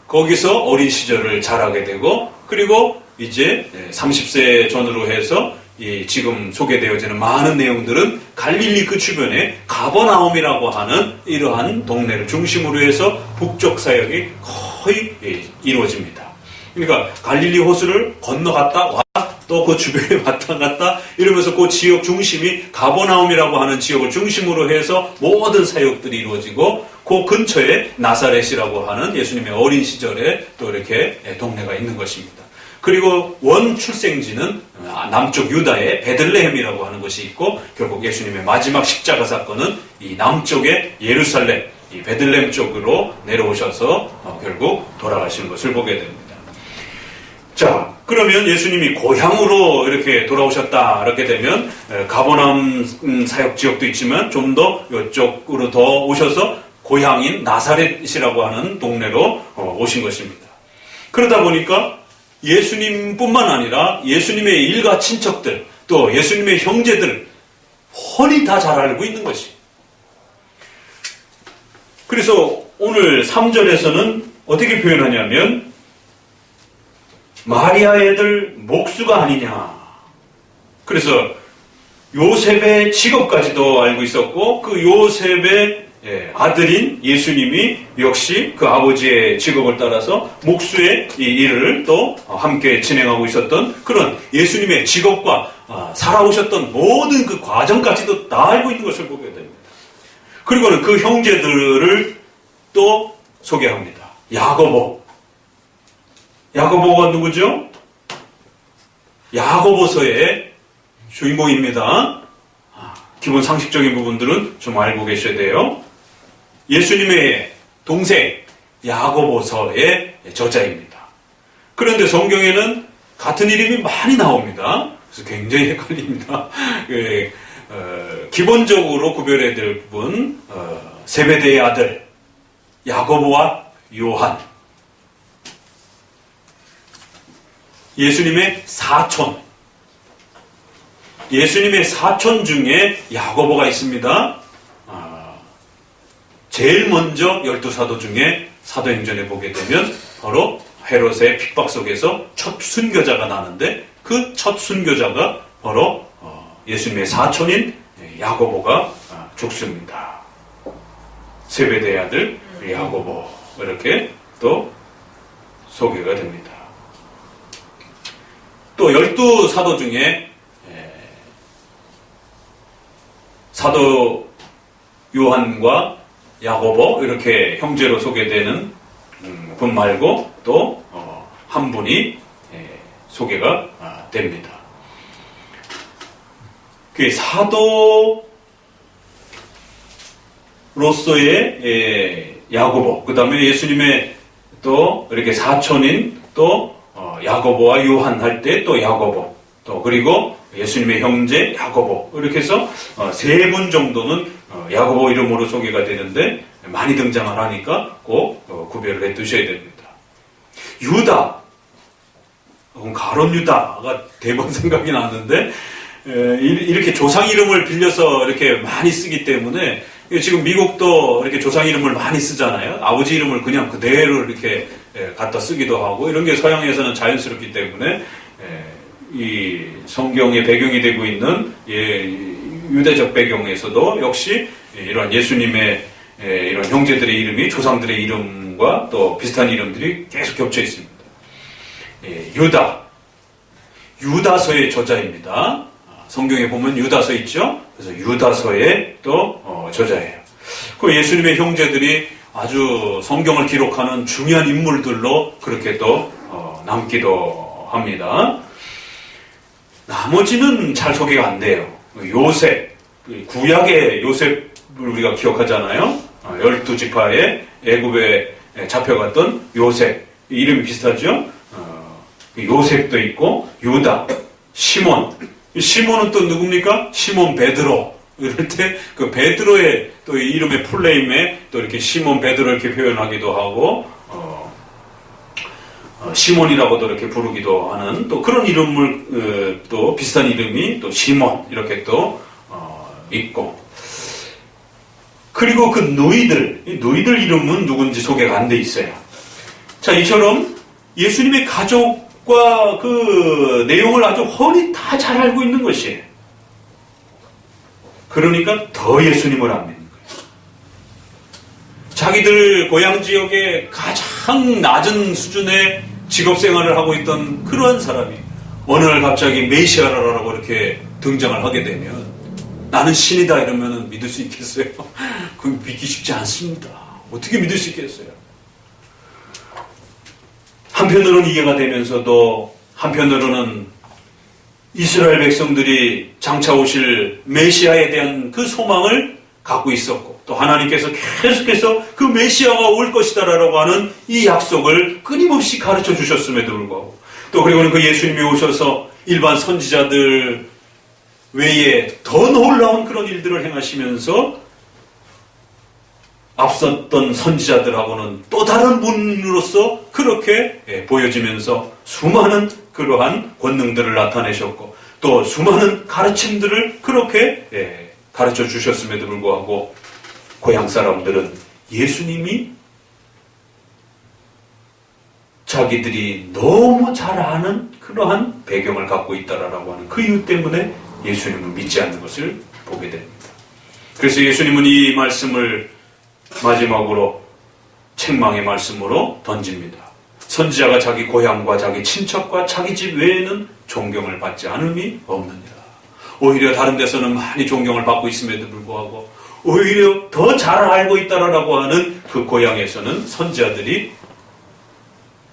거기서 어린 시절을 자라게 되고, 그리고 이제 30세 전후로 해서 이 지금 소개되어지는 많은 내용들은 갈릴리 그 주변에 가버나움이라고 하는 이러한 동네를 중심으로 해서 북쪽 사역이 거의 이루어집니다. 그러니까 갈릴리 호수를 건너갔다 와 또 그 주변에 왔다 갔다 이러면서 그 지역 중심이 가버나움이라고 하는 지역을 중심으로 해서 모든 사역들이 이루어지고, 그 근처에 나사렛이라고 하는 예수님의 어린 시절에 또 이렇게 동네가 있는 것입니다. 그리고 원 출생지는 남쪽 유다의 베들레헴이라고 하는 것이 있고, 결국 예수님의 마지막 십자가 사건은 이 남쪽의 예루살렘, 이 베들레헴 쪽으로 내려오셔서 결국 돌아가시는 것을 보게 됩니다. 자, 그러면 예수님이 고향으로 이렇게 돌아오셨다 이렇게 되면 가버나움 사역 지역도 있지만 좀 더 이쪽으로 더 오셔서 고향인 나사렛이라고 하는 동네로 오신 것입니다. 그러다 보니까 예수님뿐만 아니라 예수님의 일가 친척들, 또 예수님의 형제들 훤히 다 잘 알고 있는 것이. 그래서 오늘 3절에서는 어떻게 표현하냐면 마리아의 애들 목수가 아니냐. 그래서 요셉의 직업까지도 알고 있었고, 그 요셉의 아들인 예수님이 역시 그 아버지의 직업을 따라서 목수의 이 일을 또 함께 진행하고 있었던 그런 예수님의 직업과 살아오셨던 모든 그 과정까지도 다 알고 있는 것을 보게 됩니다. 그리고는 그 형제들을 또 소개합니다. 야고보가 누구죠? 야고보서의 주인공입니다. 기본 상식적인 부분들은 좀 알고 계셔야 돼요. 예수님의 동생 야고보서의 저자입니다. 그런데 성경에는 같은 이름이 많이 나옵니다. 그래서 굉장히 헷갈립니다. 기본적으로 구별해야 될 부분, 세베대의 아들 야고보와 요한, 예수님의 사촌, 예수님의 사촌 중에 야고보가 있습니다. 제일 먼저 12사도 중에 사도행전에 보게 되면 바로 헤롯의 핍박 속에서 첫 순교자가 나는데, 그 첫 순교자가 바로 예수님의 사촌인 야고보가 죽습니다. 세베대의 아들 야고보, 이렇게 또 소개가 됩니다. 또 12사도 중에 사도 요한과 야고보 이렇게 형제로 소개되는 분 말고 또 한 분이 소개가 됩니다. 그 사도로서의 야고보, 그 다음에 예수님의 또 이렇게 사촌인 또 야고보와 요한 할 때 또 야고보, 또 그리고 예수님의 형제 야고보, 이렇게 해서 세 분 정도는 야고보 이름으로 소개가 되는데 많이 등장을 하니까 꼭 구별을 해 두셔야 됩니다. 유다, 가론 유다가 대번 생각이 났는데, 이렇게 조상 이름을 빌려서 이렇게 많이 쓰기 때문에 지금 미국도 이렇게 조상 이름을 많이 쓰잖아요. 아버지 이름을 그냥 그대로 이렇게 갖다 쓰기도 하고, 이런 게 서양에서는 자연스럽기 때문에 이 성경의 배경이 되고 있는 유대적 배경에서도 역시 이런 예수님의 이런 형제들의 이름이 조상들의 이름과 또 비슷한 이름들이 계속 겹쳐 있습니다. 유다서의 저자입니다. 성경에 보면 유다서 있죠? 그래서 유다서의 또 저자예요. 그 예수님의 형제들이 아주 성경을 기록하는 중요한 인물들로 그렇게 또 남기도 합니다. 나머지는 잘 소개가 안 돼요. 요셉, 구약의 요셉을 우리가 기억하잖아요. 12지파의 애굽에 잡혀갔던 요셉, 이름이 비슷하죠? 요셉도 있고, 유다, 시몬은 또 누굽니까? 시몬 베드로, 이럴 때 그 베드로의 또 이름의 풀네임에 또 이렇게 시몬 베드로 이렇게 표현하기도 하고 시몬이라고도 이렇게 부르기도 하는 또 그런 이름을 또 비슷한 이름이 또 시몬 이렇게 또 있고, 그리고 그 너희들 이름은 누군지 소개가 안 돼 있어요. 자, 이처럼 예수님의 가족과 그 내용을 아주 훤히 다 잘 알고 있는 것이에요. 그러니까 더 예수님을 안 믿는 거예요. 자기들 고향 지역에 가장 낮은 수준의 직업 생활을 하고 있던 그러한 사람이 어느 날 갑자기 메시아라고 이렇게 등장을 하게 되면 나는 신이다 이러면 믿을 수 있겠어요? 그건 믿기 쉽지 않습니다. 어떻게 믿을 수 있겠어요? 한편으로는 이해가 되면서도 한편으로는 이스라엘 백성들이 장차 오실 메시아에 대한 그 소망을 갖고 있었고, 또 하나님께서 계속해서 그 메시아가 올 것이다라고 하는 이 약속을 끊임없이 가르쳐 주셨음에도 불구하고, 또 그리고는 그 예수님이 오셔서 일반 선지자들 외에 더 놀라운 그런 일들을 행하시면서 앞섰던 선지자들하고는 또 다른 분으로서 그렇게 보여지면서 수많은 그러한 권능들을 나타내셨고, 또 수많은 가르침들을 그렇게 가르쳐 주셨음에도 불구하고 고향 사람들은 예수님이 자기들이 너무 잘 아는 그러한 배경을 갖고 있다라고 하는 그 이유 때문에 예수님을 믿지 않는 것을 보게 됩니다. 그래서 예수님은 이 말씀을 마지막으로 책망의 말씀으로 던집니다. 선지자가 자기 고향과 자기 친척과 자기 집 외에는 존경을 받지 않음이 없느니라. 오히려 다른 데서는 많이 존경을 받고 있음에도 불구하고 오히려 더 잘 알고 있다라고 하는 그 고향에서는 선지자들이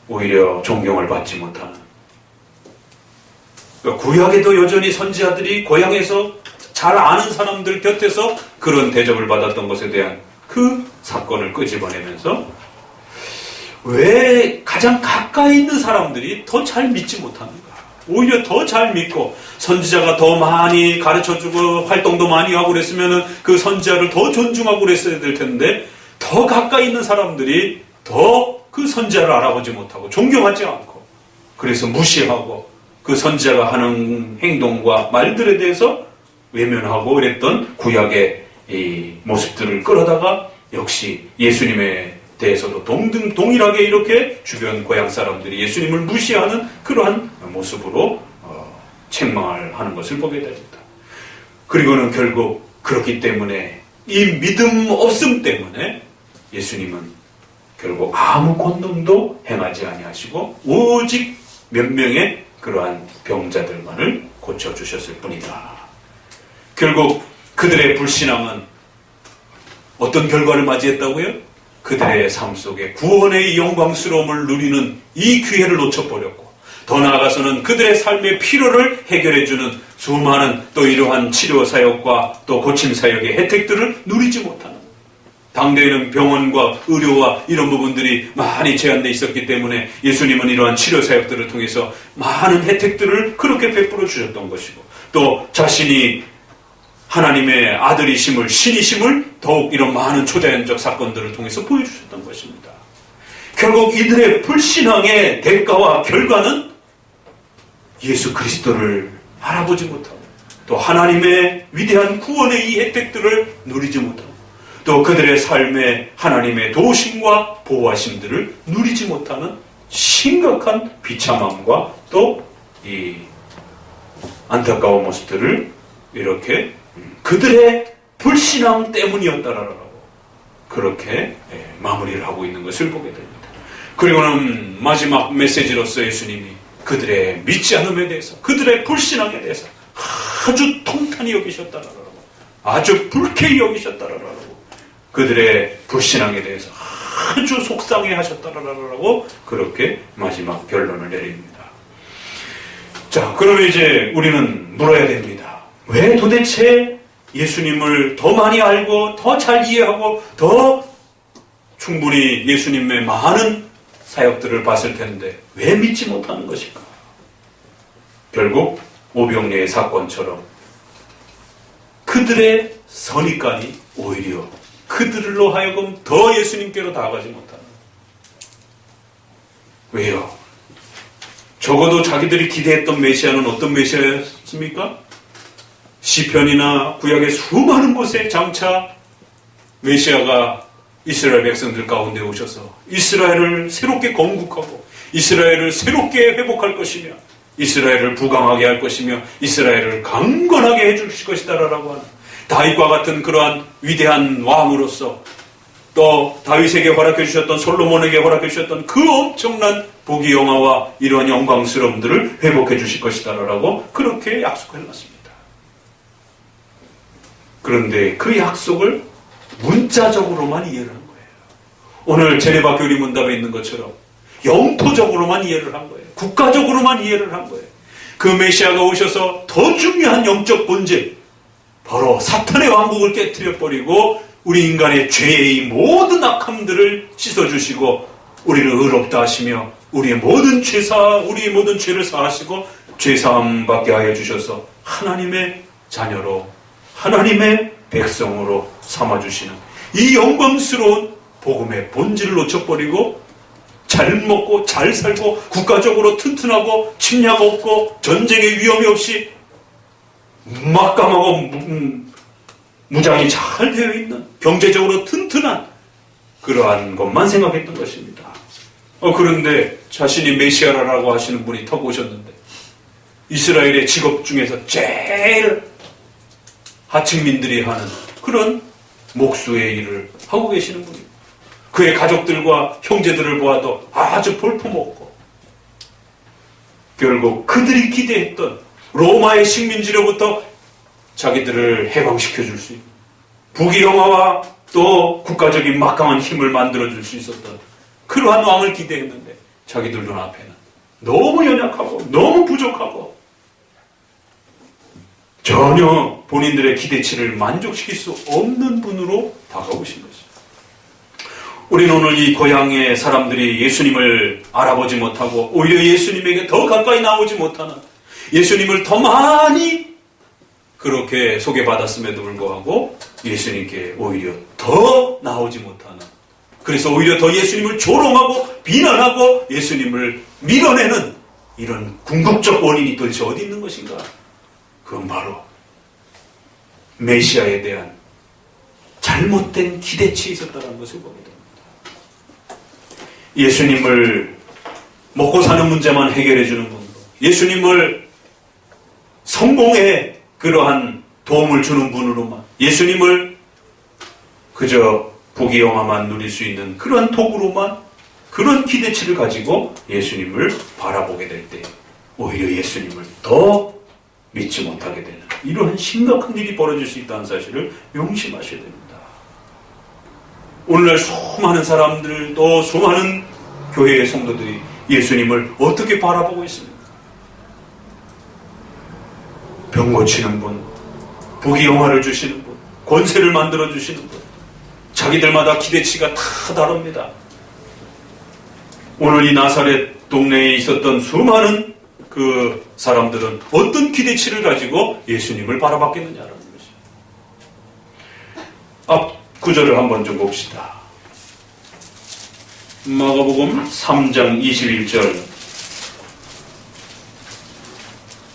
오히려 존경을 받지 못하는, 그러니까 구약에도 여전히 선지자들이 고향에서 잘 아는 사람들 곁에서 그런 대접을 받았던 것에 대한 그 사건을 끄집어내면서 왜 가장 가까이 있는 사람들이 더 잘 믿지 못하는가? 오히려 더 잘 믿고 선지자가 더 많이 가르쳐주고 활동도 많이 하고 그랬으면 그 선지자를 더 존중하고 그랬어야 될 텐데, 더 가까이 있는 사람들이 더 그 선지자를 알아보지 못하고 존경하지 않고, 그래서 무시하고 그 선지자가 하는 행동과 말들에 대해서 외면하고 그랬던 구약의 이 모습들을 끌어다가 역시 예수님에 대해서도 동일하게 이렇게 주변 고향 사람들이 예수님을 무시하는 그러한 모습으로 책망을 하는 것을 보게 됩니다. 그리고는 결국 그렇기 때문에 이 믿음 없음 때문에 예수님은 결국 아무 권능도 행하지 아니하시고 오직 몇 명의 그러한 병자들만을 고쳐주셨을 뿐이다. 결국 그들의 불신앙은 어떤 결과를 맞이했다고요? 그들의 삶 속에 구원의 영광스러움을 누리는 이 기회를 놓쳐버렸고, 더 나아가서는 그들의 삶의 필요를 해결해주는 수많은 또 이러한 치료 사역과 또 고침 사역의 혜택들을 누리지 못하는, 당대에는 병원과 의료와 이런 부분들이 많이 제한되어 있었기 때문에 예수님은 이러한 치료 사역들을 통해서 많은 혜택들을 그렇게 베풀어 주셨던 것이고, 또 자신이 하나님의 아들이심을, 신이심을 더욱 이런 많은 초자연적 사건들을 통해서 보여주셨던 것입니다. 결국 이들의 불신앙의 대가와 결과는 예수 그리스도를 알아보지 못하고, 또 하나님의 위대한 구원의 이 혜택들을 누리지 못하고, 또 그들의 삶에 하나님의 도우심과 보호하심들을 누리지 못하는 심각한 비참함과 또 이 안타까운 모습들을 이렇게 그들의 불신앙 때문이었다라고 그렇게 마무리를 하고 있는 것을 보게 됩니다. 그리고는 마지막 메시지로서 예수님이 그들의 믿지 않음에 대해서, 그들의 불신앙에 대해서 아주 통탄히 여기셨다라고, 아주 불쾌히 여기셨다라고, 그들의 불신앙에 대해서 아주 속상해 하셨다라고 그렇게 마지막 결론을 내립니다. 자, 그러면 이제 우리는 물어야 됩니다. 왜 도대체 예수님을 더 많이 알고 더 잘 이해하고 더 충분히 예수님의 많은 사역들을 봤을 텐데 왜 믿지 못하는 것일까? 결국 오병리의 사건처럼 그 그들의 선입관이 오히려 그들로 하여금 더 예수님께로 다가가지 못하는. 왜요? 적어도 자기들이 기대했던 메시아는 어떤 메시아였습니까? 시편이나 구약의 수많은 곳에 장차 메시아가 이스라엘 백성들 가운데 오셔서 이스라엘을 새롭게 건국하고 이스라엘을 새롭게 회복할 것이며 이스라엘을 부강하게 할 것이며 이스라엘을 강건하게 해줄 것이다라고 하는 다윗과 같은 그러한 위대한 왕으로서 또 다윗에게 허락해 주셨던 솔로몬에게 허락해 주셨던 그 엄청난 복의 영화와 이러한 영광스러움들을 회복해 주실 것이다라고 그렇게 약속해 놨습니다. 그런데 그 약속을 문자적으로만 이해를 한 거예요. 오늘 제네바 교리 문답에 있는 것처럼 영토적으로만 이해를 한 거예요. 국가적으로만 이해를 한 거예요. 그 메시아가 오셔서 더 중요한 영적 본질, 바로 사탄의 왕국을 깨트려버리고 우리 인간의 죄의 모든 악함들을 씻어주시고 우리를 의롭다 하시며 우리의 모든 죄를 사하시고 죄사함 받게 하여 주셔서 하나님의 자녀로 하나님의 백성으로 삼아주시는 이 영광스러운 복음의 본질을 놓쳐버리고 잘 먹고 잘 살고 국가적으로 튼튼하고 침략 없고 전쟁의 위험이 없이 막강하고 무장이 잘 되어 있는 경제적으로 튼튼한 그러한 것만 생각했던 것입니다. 그런데 자신이 메시아라고 하시는 분이 턱 오셨는데 이스라엘의 직업 중에서 제일 하층민들이 하는 그런 목수의 일을 하고 계시는 분입니다. 그의 가족들과 형제들을 보아도 아주 볼품없고 결국 그들이 기대했던 로마의 식민지로부터 자기들을 해방시켜 줄 수 있는 부귀영화와 또 국가적인 막강한 힘을 만들어 줄 수 있었던 그러한 왕을 기대했는데 자기들 눈앞에는 너무 연약하고 너무 부족하고 전혀 본인들의 기대치를 만족시킬 수 없는 분으로 다가오신 것입니다. 우리는 오늘 이 고향의 사람들이 예수님을 알아보지 못하고 오히려 예수님에게 더 가까이 나오지 못하는 예수님을 더 많이 그렇게 소개받았음에도 불구하고 예수님께 오히려 더 나오지 못하는, 그래서 오히려 더 예수님을 조롱하고 비난하고 예수님을 밀어내는 이런 궁극적 원인이 도대체 어디 있는 것인가? 그건 바로 메시아에 대한 잘못된 기대치에 있었다는 것을 보게 됩니다. 예수님을 먹고 사는 문제만 해결해 주는 분으로, 예수님을 성공에 그러한 도움을 주는 분으로만, 예수님을 그저 부귀영화만 누릴 수 있는 그런 도구로만, 그런 기대치를 가지고 예수님을 바라보게 될 때 오히려 예수님을 더 믿지 못하게 되는 이러한 심각한 일이 벌어질 수 있다는 사실을 명심하셔야 됩니다. 오늘날 수많은 사람들, 또 수많은 교회의 성도들이 예수님을 어떻게 바라보고 있습니까? 병 고치는 분, 부귀영화를 주시는 분, 권세를 만들어 주시는 분, 자기들마다 기대치가 다 다릅니다. 오늘 이 나사렛 동네에 있었던 수많은 그 사람들은 어떤 기대치를 가지고 예수님을 바라봤겠느냐라는 것이죠. 앞 구절을 한번 좀 봅시다. 마가복음 3장 21절.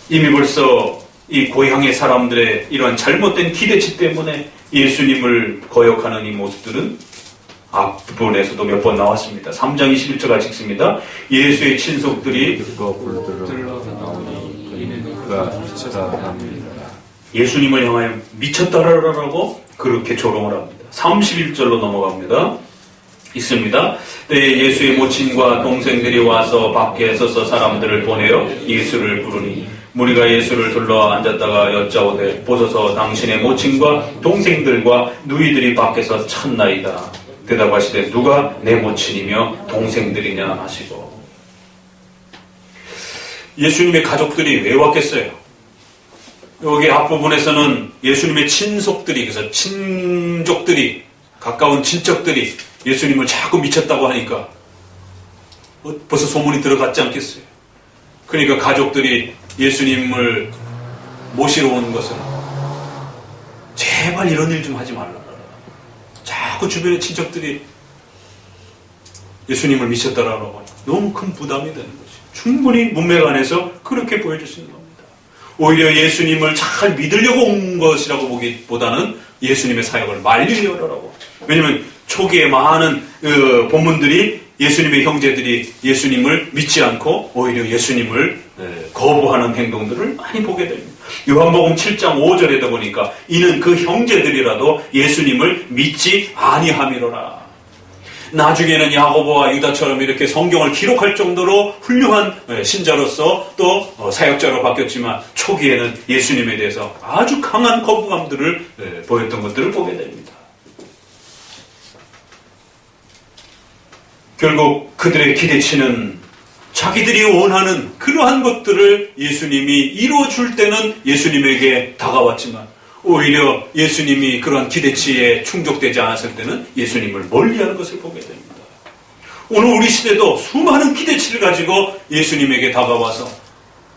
이미 벌써 이 고향의 사람들의 이런 잘못된 기대치 때문에 예수님을 거역하는 이 모습들은 앞부분에서도 몇 번 나왔습니다. 3장 21절 같이 읽습니다. 예수의 친속들이 예수님을 향하여 미쳤다라고 그렇게 조롱을 합니다. 31절로 넘어갑니다. 있습니다. 때에 예수의 모친과 동생들이 와서 밖에 서서 사람들을 보내어 예수를 부르니 무리가 예수를 둘러 앉았다가 여짜오되 보소서 당신의 모친과 동생들과 누이들이 밖에서 찾나이다. 대답하시되 누가 내 모친이며 동생들이냐 하시고. 예수님의 가족들이 왜 왔겠어요? 여기 앞부분에서는 예수님의 친속들이, 그래서 친족들이, 가까운 친척들이 예수님을 자꾸 미쳤다고 하니까 벌써 소문이 들어갔지 않겠어요? 그러니까 가족들이 예수님을 모시러 온 것은 제발 이런 일 좀 하지 말라. 자꾸 주변의 친척들이 예수님을 미쳤다라고 하니 너무 큰 부담이 되는 거지. 충분히 문맥 안에서 그렇게 보여줄 수 있는 겁니다. 오히려 예수님을 잘 믿으려고 온 것이라고 보기보다는 예수님의 사역을 말리려고. 왜냐하면 초기에 많은 본문들이 예수님의 형제들이 예수님을 믿지 않고 오히려 예수님을 거부하는 행동들을 많이 보게 됩니다. 요한복음 7장 5절에도 보니까 이는 그 형제들이라도 예수님을 믿지 아니함이로라. 나중에는 야고보와 유다처럼 이렇게 성경을 기록할 정도로 훌륭한 신자로서 또 사역자로 바뀌었지만 초기에는 예수님에 대해서 아주 강한 거부감들을 보였던 것들을 보게 됩니다. 결국 그들의 기대치는 자기들이 원하는 그러한 것들을 예수님이 이루어줄 때는 예수님에게 다가왔지만 오히려 예수님이 그러한 기대치에 충족되지 않았을 때는 예수님을 멀리하는 것을 보게 됩니다. 오늘 우리 시대도 수많은 기대치를 가지고 예수님에게 다가와서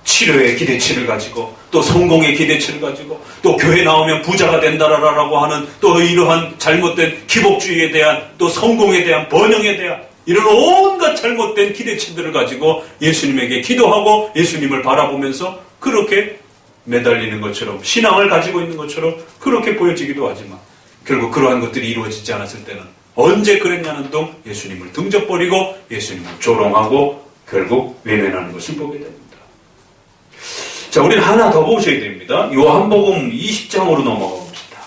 치료의 기대치를 가지고 또 성공의 기대치를 가지고 또 교회 나오면 부자가 된다라고 하는 또 이러한 잘못된 기복주의에 대한 또 성공에 대한 번영에 대한 이런 온갖 잘못된 기대치들을 가지고 예수님에게 기도하고 예수님을 바라보면서 그렇게 매달리는 것처럼 신앙을 가지고 있는 것처럼 그렇게 보여지기도 하지만 결국 그러한 것들이 이루어지지 않았을 때는 언제 그랬냐는 동 예수님을 등져버리고 예수님을 조롱하고 결국 외면하는 것을 보게 됩니다. 자, 우리는 하나 더 보셔야 됩니다. 요한복음 20장으로 넘어가 봅시다.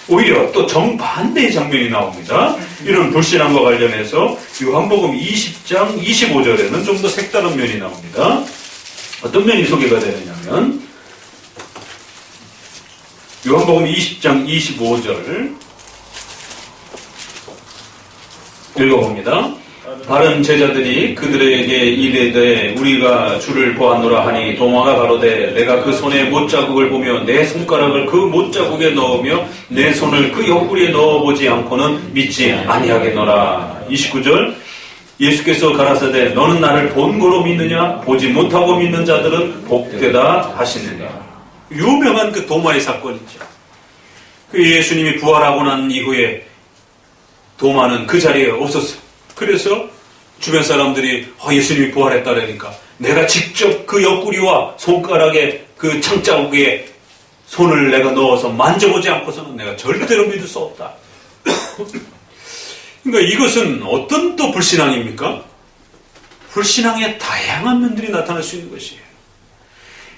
오히려 또 정반대의 장면이 나옵니다. 이런 불신앙과 관련해서 요한복음 20장 25절에는 좀 더 색다른 면이 나옵니다. 어떤 면이 소개가 되느냐면 요한복음 20장 25절 읽어봅니다. 다른 제자들이 그들에게 이르되 우리가 주를 보았노라 하니 도마가 가로되 내가 그 손에 못자국을 보며 내 손가락을 그 못자국에 넣으며 내 손을 그 옆구리에 넣어보지 않고는 믿지 아니하겠노라. 29절 예수께서 가라사대 너는 나를 본고로 믿느냐 보지 못하고 믿는 자들은 복되다 하시느냐. 유명한 그 도마의 사건이죠. 그 예수님이 부활하고 난 이후에 도마는 그 자리에 없었어요. 그래서 주변 사람들이 예수님이 부활했다 그러니까 내가 직접 그 옆구리와 손가락에 그 창자국에 손을 내가 넣어서 만져보지 않고서는 내가 절대로 믿을 수 없다. 그러니까 이것은 어떤 또 불신앙입니까? 불신앙의 다양한 면들이 나타날 수 있는 것이에요.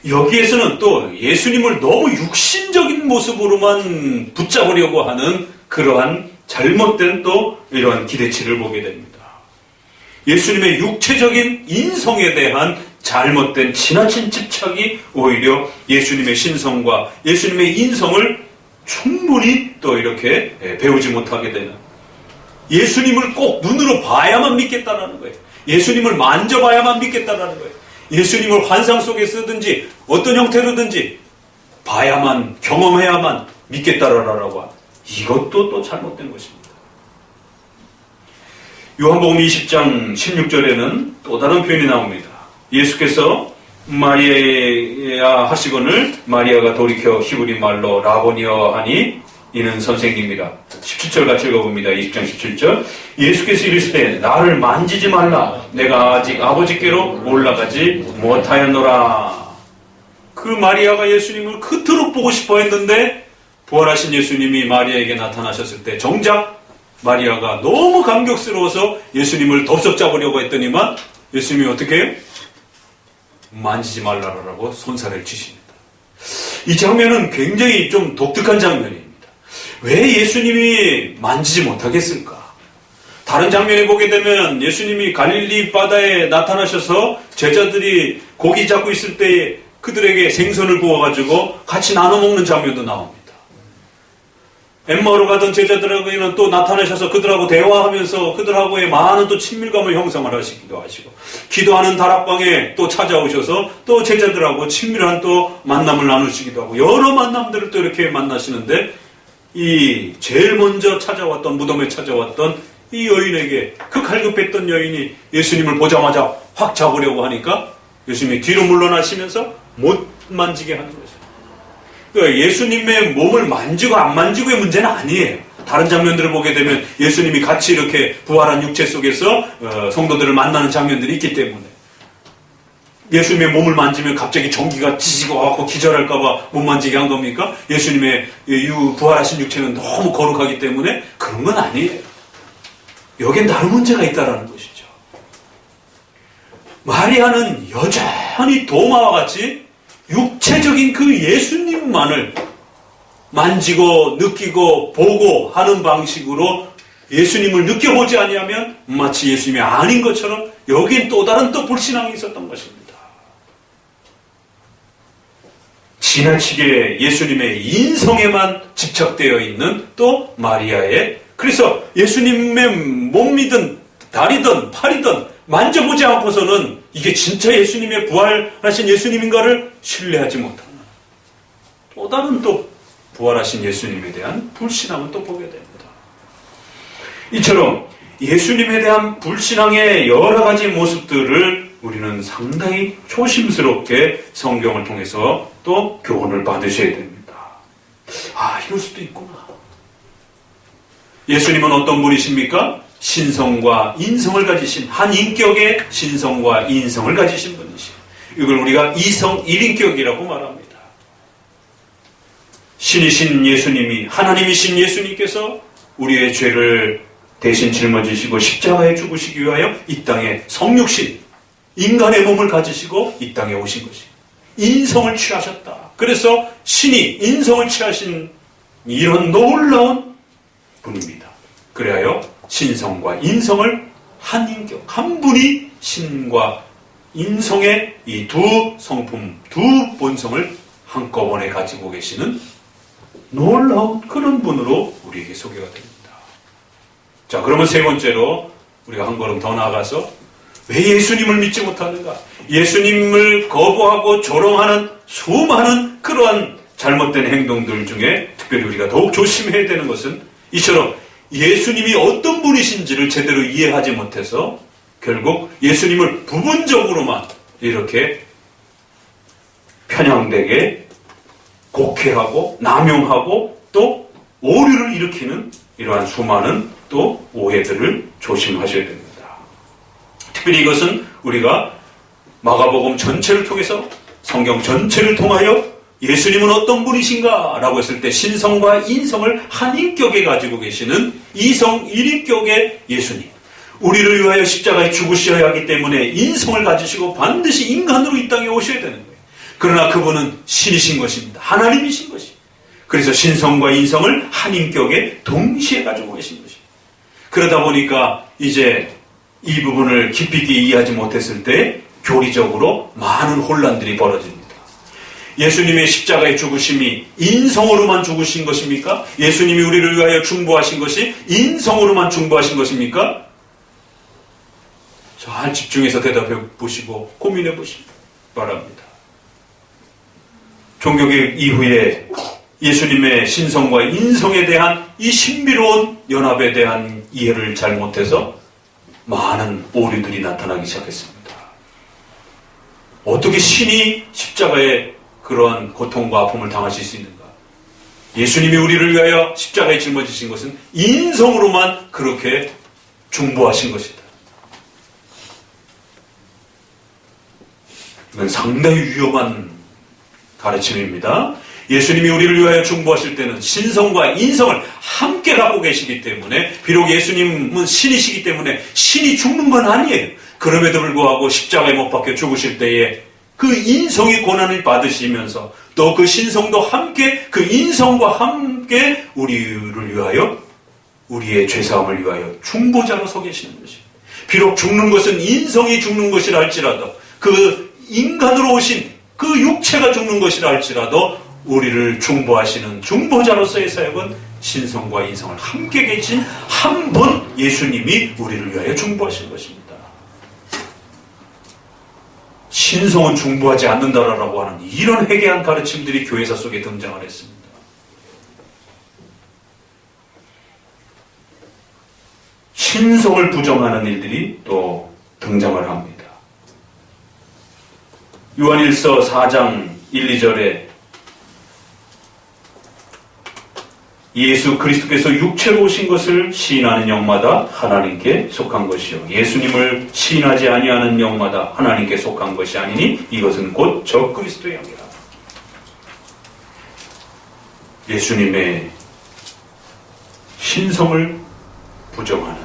여기에서는 또 예수님을 너무 육신적인 모습으로만 붙잡으려고 하는 그러한 잘못된 또 이러한 기대치를 보게 됩니다. 예수님의 육체적인 인성에 대한 잘못된 지나친 집착이 오히려 예수님의 신성과 예수님의 인성을 충분히 또 이렇게 배우지 못하게 되는, 예수님을 꼭 눈으로 봐야만 믿겠다라는 거예요. 예수님을 만져봐야만 믿겠다라는 거예요. 예수님을 환상 속에 쓰든지 어떤 형태로든지 봐야만, 경험해야만 믿겠다라고 하는, 이것도 또 잘못된 것입니다. 요한복음 20장 16절에는 또 다른 표현이 나옵니다. 예수께서 마리아 하시거늘 마리아가 돌이켜 히브리 말로 라보니어 하니 이는 선생님이라. 17절 같이 읽어봅니다. 20장 17절 예수께서 이르시되 나를 만지지 말라 내가 아직 아버지께로 올라가지 못하였노라. 그 마리아가 예수님을 그토록 보고 싶어 했는데 부활하신 예수님이 마리아에게 나타나셨을 때 정작 마리아가 너무 감격스러워서 예수님을 덥석 잡으려고 했더니만 예수님이 어떻게 해요? 만지지 말라라고 손살을 치십니다. 이 장면은 굉장히 좀 독특한 장면입니다. 왜 예수님이 만지지 못하겠을까? 다른 장면에 보게 되면 예수님이 갈릴리 바다에 나타나셔서 제자들이 고기 잡고 있을 때에 그들에게 생선을 구워가지고 같이 나눠 먹는 장면도 나옵니다. 엠마오로 가던 제자들에게는 또 나타나셔서 그들하고 대화하면서 그들하고의 많은 또 친밀감을 형성을 하시기도 하시고, 기도하는 다락방에 또 찾아오셔서 또 제자들하고 친밀한 또 만남을 나누시기도 하고, 여러 만남들을 또 이렇게 만나시는데, 이 제일 먼저 찾아왔던, 무덤에 찾아왔던 이 여인에게, 그 갈급했던 여인이 예수님을 보자마자 확 잡으려고 하니까 예수님이 뒤로 물러나시면서 못 만지게 하는 거죠. 예수님의 몸을 만지고 안 만지고의 문제는 아니에요. 다른 장면들을 보게 되면 예수님이 같이 이렇게 부활한 육체 속에서 성도들을 만나는 장면들이 있기 때문에 예수님의 몸을 만지면 갑자기 전기가 찢어지고 와서 기절할까봐 못 만지게 한 겁니까? 예수님의 부활하신 육체는 너무 거룩하기 때문에 그런 건 아니에요. 여기엔 다른 문제가 있다는 것이죠. 마리아는 여전히 도마와 같이 육체적인 그 예수님만을 만지고 느끼고 보고 하는 방식으로 예수님을 느껴보지 아니하면 마치 예수님이 아닌 것처럼 여기엔 또 다른 또 불신앙이 있었던 것입니다. 지나치게 예수님의 인성에만 집착되어 있는 또 마리아의, 그래서 예수님의 몸이든 다리든 팔이든 만져보지 않고서는 이게 진짜 예수님의 부활하신 예수님인가를 신뢰하지 못하는 또 다른 또 부활하신 예수님에 대한 불신앙을 또 보게 됩니다. 이처럼 예수님에 대한 불신앙의 여러 가지 모습들을 우리는 상당히 조심스럽게 성경을 통해서 또 교훈을 받으셔야 됩니다. 아, 이럴 수도 있구나. 예수님은 어떤 분이십니까? 신성과 인성을 가지신, 한 인격의 신성과 인성을 가지신 분이시죠. 이걸 우리가 이성 1인격이라고 말합니다. 신이신 예수님이, 하나님이신 예수님께서 우리의 죄를 대신 짊어지시고 십자가에 죽으시기 위하여 이 땅에 성육신, 인간의 몸을 가지시고 이 땅에 오신 것이 인성을 취하셨다. 그래서 신이 인성을 취하신 이런 놀라운 분입니다. 그래야 신성과 인성을 한 인격, 한 분이 신과 인성의 이 두 성품, 두 본성을 한꺼번에 가지고 계시는 놀라운 그런 분으로 우리에게 소개가 됩니다. 자, 그러면 세 번째로 우리가 한 걸음 더 나아가서 왜 예수님을 믿지 못하는가? 예수님을 거부하고 조롱하는 수많은 그러한 잘못된 행동들 중에 특별히 우리가 더욱 조심해야 되는 것은 이처럼 예수님이 어떤 분이신지를 제대로 이해하지 못해서 결국 예수님을 부분적으로만 이렇게 편향되게 곡해하고 남용하고 또 오류를 일으키는 이러한 수많은 또 오해들을 조심하셔야 됩니다. 특별히 이것은 우리가 마가복음 전체를 통해서 성경 전체를 통하여 예수님은 어떤 분이신가 라고 했을 때 신성과 인성을 한 인격에 가지고 계시는 이성 1인격의 예수님, 우리를 위하여 십자가에 죽으셔야 하기 때문에 인성을 가지시고 반드시 인간으로 이 땅에 오셔야 되는 거예요. 그러나 그분은 신이신 것입니다. 하나님이신 것입니다. 그래서 신성과 인성을 한 인격에 동시에 가지고 계신 것입니다. 그러다 보니까 이제 이 부분을 깊이 있게 이해하지 못했을 때 교리적으로 많은 혼란들이 벌어집니다. 예수님의 십자가의 죽으심이 인성으로만 죽으신 것입니까? 예수님이 우리를 위하여 중보하신 것이 인성으로만 중보하신 것입니까? 잘 집중해서 대답해 보시고 고민해 보시기 바랍니다. 종교개혁 이후에 예수님의 신성과 인성에 대한 이 신비로운 연합에 대한 이해를 잘못해서 많은 오류들이 나타나기 시작했습니다. 어떻게 신이 십자가에 그러한 고통과 아픔을 당하실 수 있는가? 예수님이 우리를 위하여 십자가에 짊어지신 것은 인성으로만 그렇게 중보하신 것이다. 이건 상당히 위험한 가르침입니다. 예수님이 우리를 위하여 중보하실 때는 신성과 인성을 함께 갖고 계시기 때문에, 비록 예수님은 신이시기 때문에 신이 죽는 건 아니에요. 그럼에도 불구하고 십자가에 못 박혀 죽으실 때에 그 인성의 고난을 받으시면서 또 그 신성도 함께, 그 인성과 함께 우리를 위하여, 우리의 죄사함을 위하여 중보자로 서 계시는 것입니다. 비록 죽는 것은 인성이 죽는 것이라 할지라도, 그 인간으로 오신 그 육체가 죽는 것이라 할지라도 우리를 중보하시는 중보자로서의 사역은 신성과 인성을 함께 계신 한 분 예수님이 우리를 위하여 중보하신 것입니다. 신성은 중보하지 않는다라고 하는 이런 회개한 가르침들이 교회사 속에 등장을 했습니다. 신성을 부정하는 일들이 또 등장을 합니다. 요한일서 4장 1, 2절에 예수 그리스도께서 육체로 오신 것을 시인하는 영마다 하나님께 속한 것이요 예수님을 시인하지 아니하는 영마다 하나님께 속한 것이 아니니 이것은 곧 저 그리스도의 영이라. 예수님의 신성을 부정하는,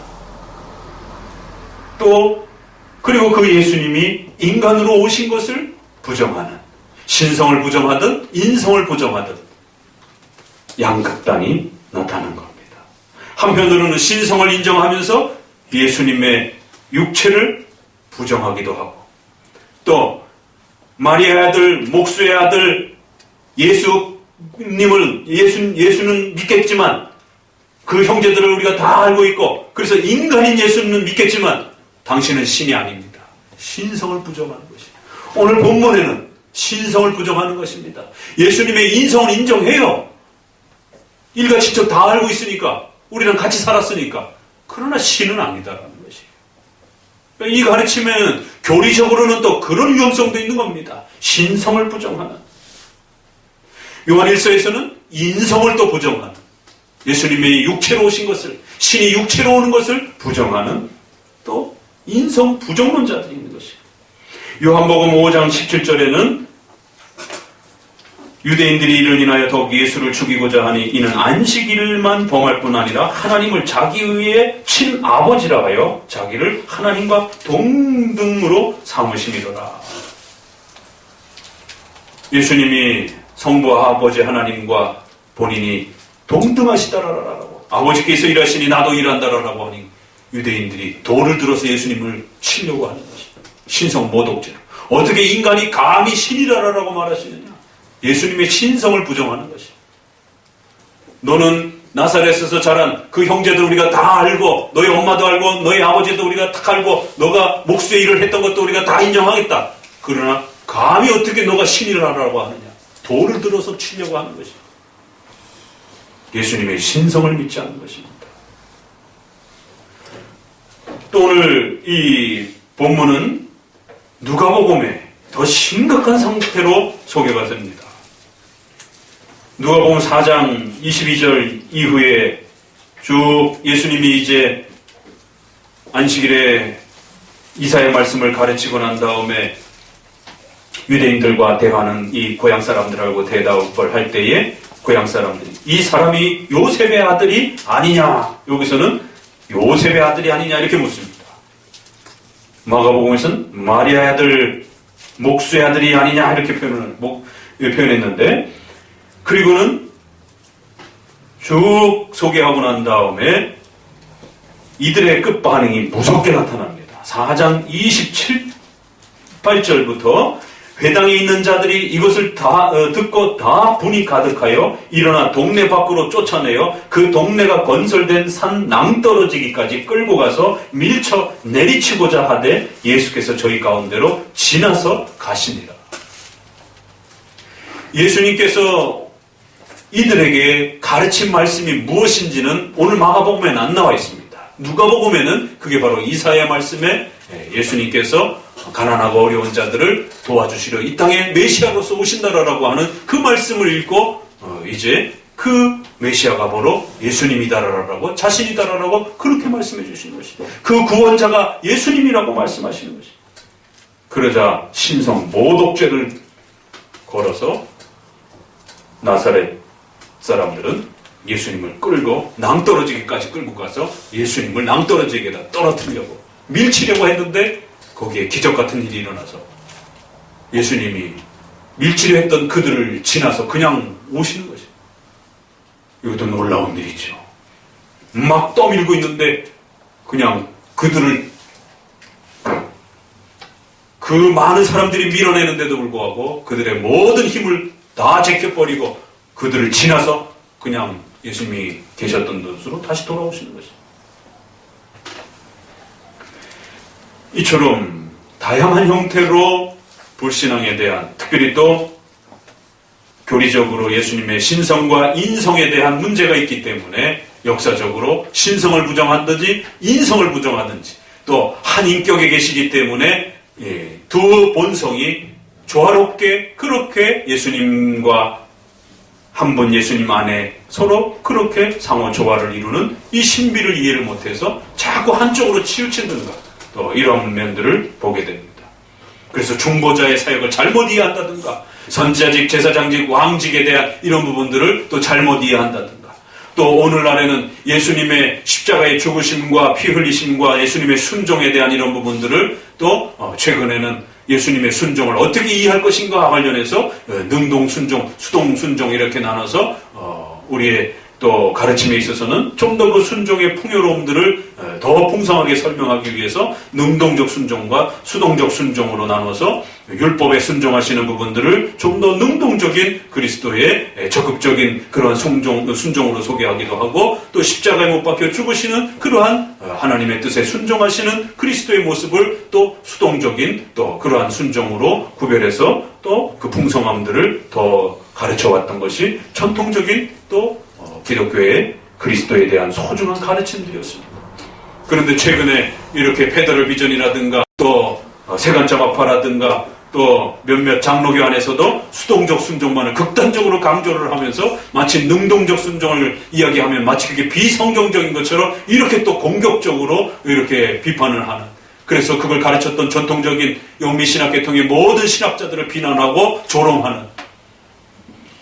또 그리고 그 예수님이 인간으로 오신 것을 부정하는, 신성을 부정하든 인성을 부정하든 양극단이 나타난 겁니다. 한편으로는 신성을 인정하면서 예수님의 육체를 부정하기도 하고, 또 마리아의 아들, 목수의 아들 예수는 믿겠지만 그 형제들을 우리가 다 알고 있고, 그래서 인간인 예수는 믿겠지만 당신은 신이 아닙니다. 신성을 부정하는 것입니다. 오늘 본문에는 신성을 부정하는 것입니다. 예수님의 인성을 인정해요. 일가친척 다 알고 있으니까, 우리랑 같이 살았으니까. 그러나 신은 아니다라는 것이에요. 이 가르침에는 교리적으로는 또 그런 위험성도 있는 겁니다. 신성을 부정하는. 요한 1서에서는 인성을 또 부정하는, 예수님이 육체로 오신 것을, 신이 육체로 오는 것을 부정하는 또 인성 부정론자들이 있는 것이에요. 요한복음 5장 17절에는 유대인들이 이를 인하여 더욱 예수를 죽이고자 하니 이는 안식일만 범할 뿐 아니라 하나님을 자기 위에 친아버지라 하여 자기를 하나님과 동등으로 삼으심이로라. 예수님이 성부 아버지 하나님과 본인이 동등하시다라고, 아버지께서 일하시니 나도 일한다라고 하니 유대인들이 돌을 들어서 예수님을 치려고 하는 것입니다. 신성 모독죄로. 어떻게 인간이 감히 신이라라고 말할 수 있느냐? 예수님의 신성을 부정하는 것이. 너는 나사렛에서 자란 그 형제들 우리가 다 알고, 너희 엄마도 알고, 너희 아버지도 우리가 다 알고, 너가 목수의 일을 했던 것도 우리가 다 인정하겠다. 그러나 감히 어떻게 너가 신이라고 하느냐? 돌을 들어서 치려고 하는 것이. 예수님의 신성을 믿지 않는 것입니다. 또 오늘 이 본문은 누가복음의 더 심각한 상태로 소개가 됩니다. 누가복음 4장 22절 이후에 쭉 예수님이 이제 안식일에 이사의 말씀을 가르치고 난 다음에 유대인들과 대화하는 이 고향 사람들하고 대답을 할 때에 고향 사람들이 이 사람이 요셉의 아들이 아니냐, 여기서는 요셉의 아들이 아니냐 이렇게 묻습니다. 마가복음에서는 마리아의 아들, 목수의 아들이 아니냐 이렇게 표현했는데, 그리고는 쭉 소개하고 난 다음에 이들의 끝반응이 무섭게 나타납니다. 4장 28절부터 회당에 있는 자들이 이것을 다 듣고 다 분이 가득하여 일어나 동네 밖으로 쫓아내어 그 동네가 건설된 산 낭떠러지기까지 끌고 가서 밀쳐 내리치고자 하되 예수께서 저희 가운데로 지나서 가시니라. 예수님께서 이들에게 가르친 말씀이 무엇인지는 오늘 마가복음에는 안 나와 있습니다. 누가복음에는 그게 바로 이사야 말씀에 예수님께서 가난하고 어려운 자들을 도와주시려 이 땅에 메시아로서 오신다라고 하는 그 말씀을 읽고 이제 그 메시아가 바로 예수님이다라고, 자신이다라고 그렇게 말씀해 주신 것이죠. 그 구원자가 예수님이라고 말씀하시는 것이죠. 그러자 신성 모독죄를 걸어서 나사렛 사람들은 예수님을 끌고 낭떠러지기까지 끌고 가서 예수님을 낭떠러지기에다 떨어뜨리려고 밀치려고 했는데 거기에 기적 같은 일이 일어나서 예수님이 밀치려 했던 그들을 지나서 그냥 오시는 것이에요. 이것도 놀라운 일이죠. 막 떠밀고 있는데 그냥 그들을, 그 많은 사람들이 밀어내는데도 불구하고 그들의 모든 힘을 다 제껴버리고 그들을 지나서 그냥 예수님이 계셨던 곳으로 다시 돌아오시는 것이죠. 이처럼 다양한 형태로 불신앙에 대한, 특별히 또 교리적으로 예수님의 신성과 인성에 대한 문제가 있기 때문에 역사적으로 신성을 부정하든지 인성을 부정하든지, 또 한 인격에 계시기 때문에 두 본성이 조화롭게 그렇게 예수님과 한 분 예수님 안에 서로 그렇게 상호 조화를 이루는 이 신비를 이해를 못해서 자꾸 한쪽으로 치우치는가, 또 이런 면들을 보게 됩니다. 그래서 중보자의 사역을 잘못 이해한다든가, 선지자직, 제사장직, 왕직에 대한 이런 부분들을 또 잘못 이해한다든가, 또 오늘날에는 예수님의 십자가의 죽으심과 피 흘리심과 예수님의 순종에 대한 이런 부분들을 또 최근에는 예수님의 순종을 어떻게 이해할 것인가 관련해서 능동 순종, 수동 순종 이렇게 나눠서 우리의 또 가르침에 있어서는 좀 더 그 순종의 풍요로움들을 더 풍성하게 설명하기 위해서 능동적 순종과 수동적 순종으로 나눠서 율법에 순종하시는 부분들을 좀 더 능동적인 그리스도의 적극적인 그런 순종으로 소개하기도 하고, 또 십자가에 못 박혀 죽으시는 그러한 하나님의 뜻에 순종하시는 그리스도의 모습을 또 수동적인 또 그러한 순종으로 구별해서 또 그 풍성함들을 더 가르쳐 왔던 것이 전통적인 또 기독교의 그리스도에 대한 소중한 가르침들이었습니다. 그런데 최근에 이렇게 페더럴 비전이라든가 또 세간자마파라든가 또 몇몇 장로교 안에서도 수동적 순종만을 극단적으로 강조를 하면서 마치 능동적 순종을 이야기하면 마치 그게 비성경적인 것처럼 이렇게 또 공격적으로 이렇게 비판을 하는, 그래서 그걸 가르쳤던 전통적인 영미신학계통의 모든 신학자들을 비난하고 조롱하는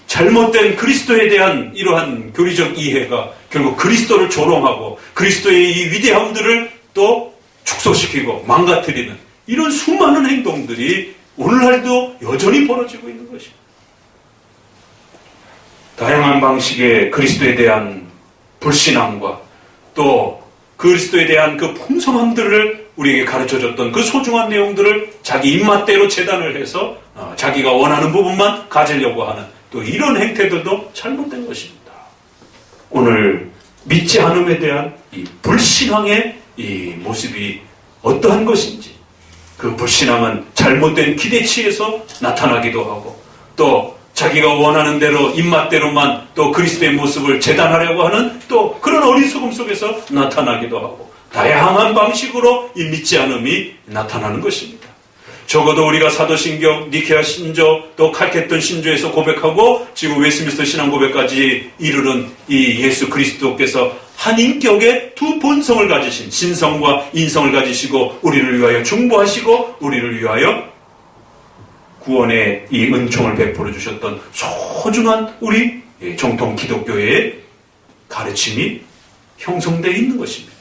잘못된 그리스도에 대한 이러한 교리적 이해가 결국 그리스도를 조롱하고 그리스도의 이 위대함들을 또 축소시키고 망가뜨리는 이런 수많은 행동들이 오늘날도 여전히 벌어지고 있는 것입니다. 다양한 방식의 그리스도에 대한 불신앙과 또 그리스도에 대한 그 풍성함들을 우리에게 가르쳐줬던 그 소중한 내용들을 자기 입맛대로 재단을 해서 자기가 원하는 부분만 가지려고 하는 또 이런 행태들도 잘못된 것입니다. 오늘 믿지 않음에 대한 이 불신앙의 이 모습이 어떠한 것인지, 그 불신앙은 잘못된 기대치에서 나타나기도 하고 또 자기가 원하는 대로 입맛대로만 또 그리스도의 모습을 재단하려고 하는 또 그런 어리석음 속에서 나타나기도 하고, 다양한 방식으로 이 믿지 않음이 나타나는 것입니다. 적어도 우리가 사도신경, 니케아 신조, 또 칼케톤 신조에서 고백하고 지금 웨스트민스터 신앙 고백까지 이르는 이 예수 그리스도께서 한 인격의 두 본성을 가지신, 신성과 인성을 가지시고 우리를 위하여 중보하시고 우리를 위하여 구원의 이 은총을 베풀어 주셨던 소중한 우리 정통 기독교의 가르침이 형성되어 있는 것입니다.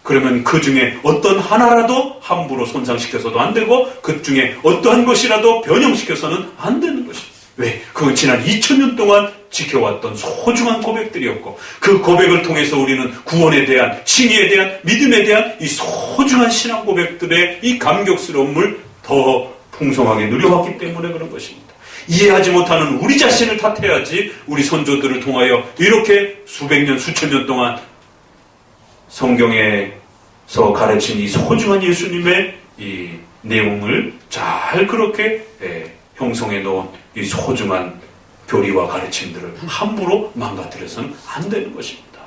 그러면 그 중에 어떤 하나라도 함부로 손상시켜서도 안 되고 그 중에 어떠한 것이라도 변형시켜서는 안 되는 것입니다. 왜? 그건 지난 2000년 동안 지켜왔던 소중한 고백들이었고, 그 고백을 통해서 우리는 구원에 대한, 칭의에 대한, 믿음에 대한 이 소중한 신앙 고백들의 이 감격스러움을 더 풍성하게 누려왔기 때문에 그런 것입니다. 이해하지 못하는 우리 자신을 탓해야지 우리 선조들을 통하여 이렇게 수백 년, 수천 년 동안 성경에서 가르친 이 소중한 예수님의 이 내용을 잘 그렇게 형성해 놓은 이 소중한 교리와 가르침들을 함부로 망가뜨려서는 안 되는 것입니다.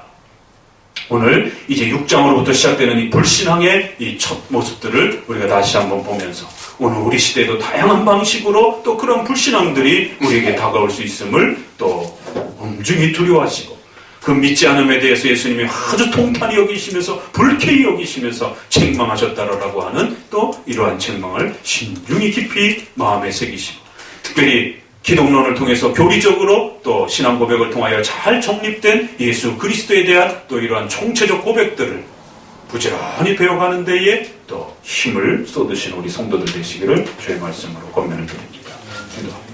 오늘 이제 6장으로부터 시작되는 이 불신앙의 이 첫 모습들을 우리가 다시 한번 보면서 오늘 우리 시대에도 다양한 방식으로 또 그런 불신앙들이 우리에게 다가올 수 있음을 또 엄중히 두려워하시고, 그 믿지 않음에 대해서 예수님이 아주 통탄히 여기시면서 불쾌히 여기시면서 책망하셨다라고 하는 또 이러한 책망을 신중히 깊이 마음에 새기시고, 특별히 기독론을 통해서 교리적으로 또 신앙 고백을 통하여 잘 정립된 예수 그리스도에 대한 또 이러한 총체적 고백들을 부지런히 배워가는 데에 또 힘을 쏟으신 우리 성도들 되시기를 주의 말씀으로 권면을 드립니다. 기도합니다.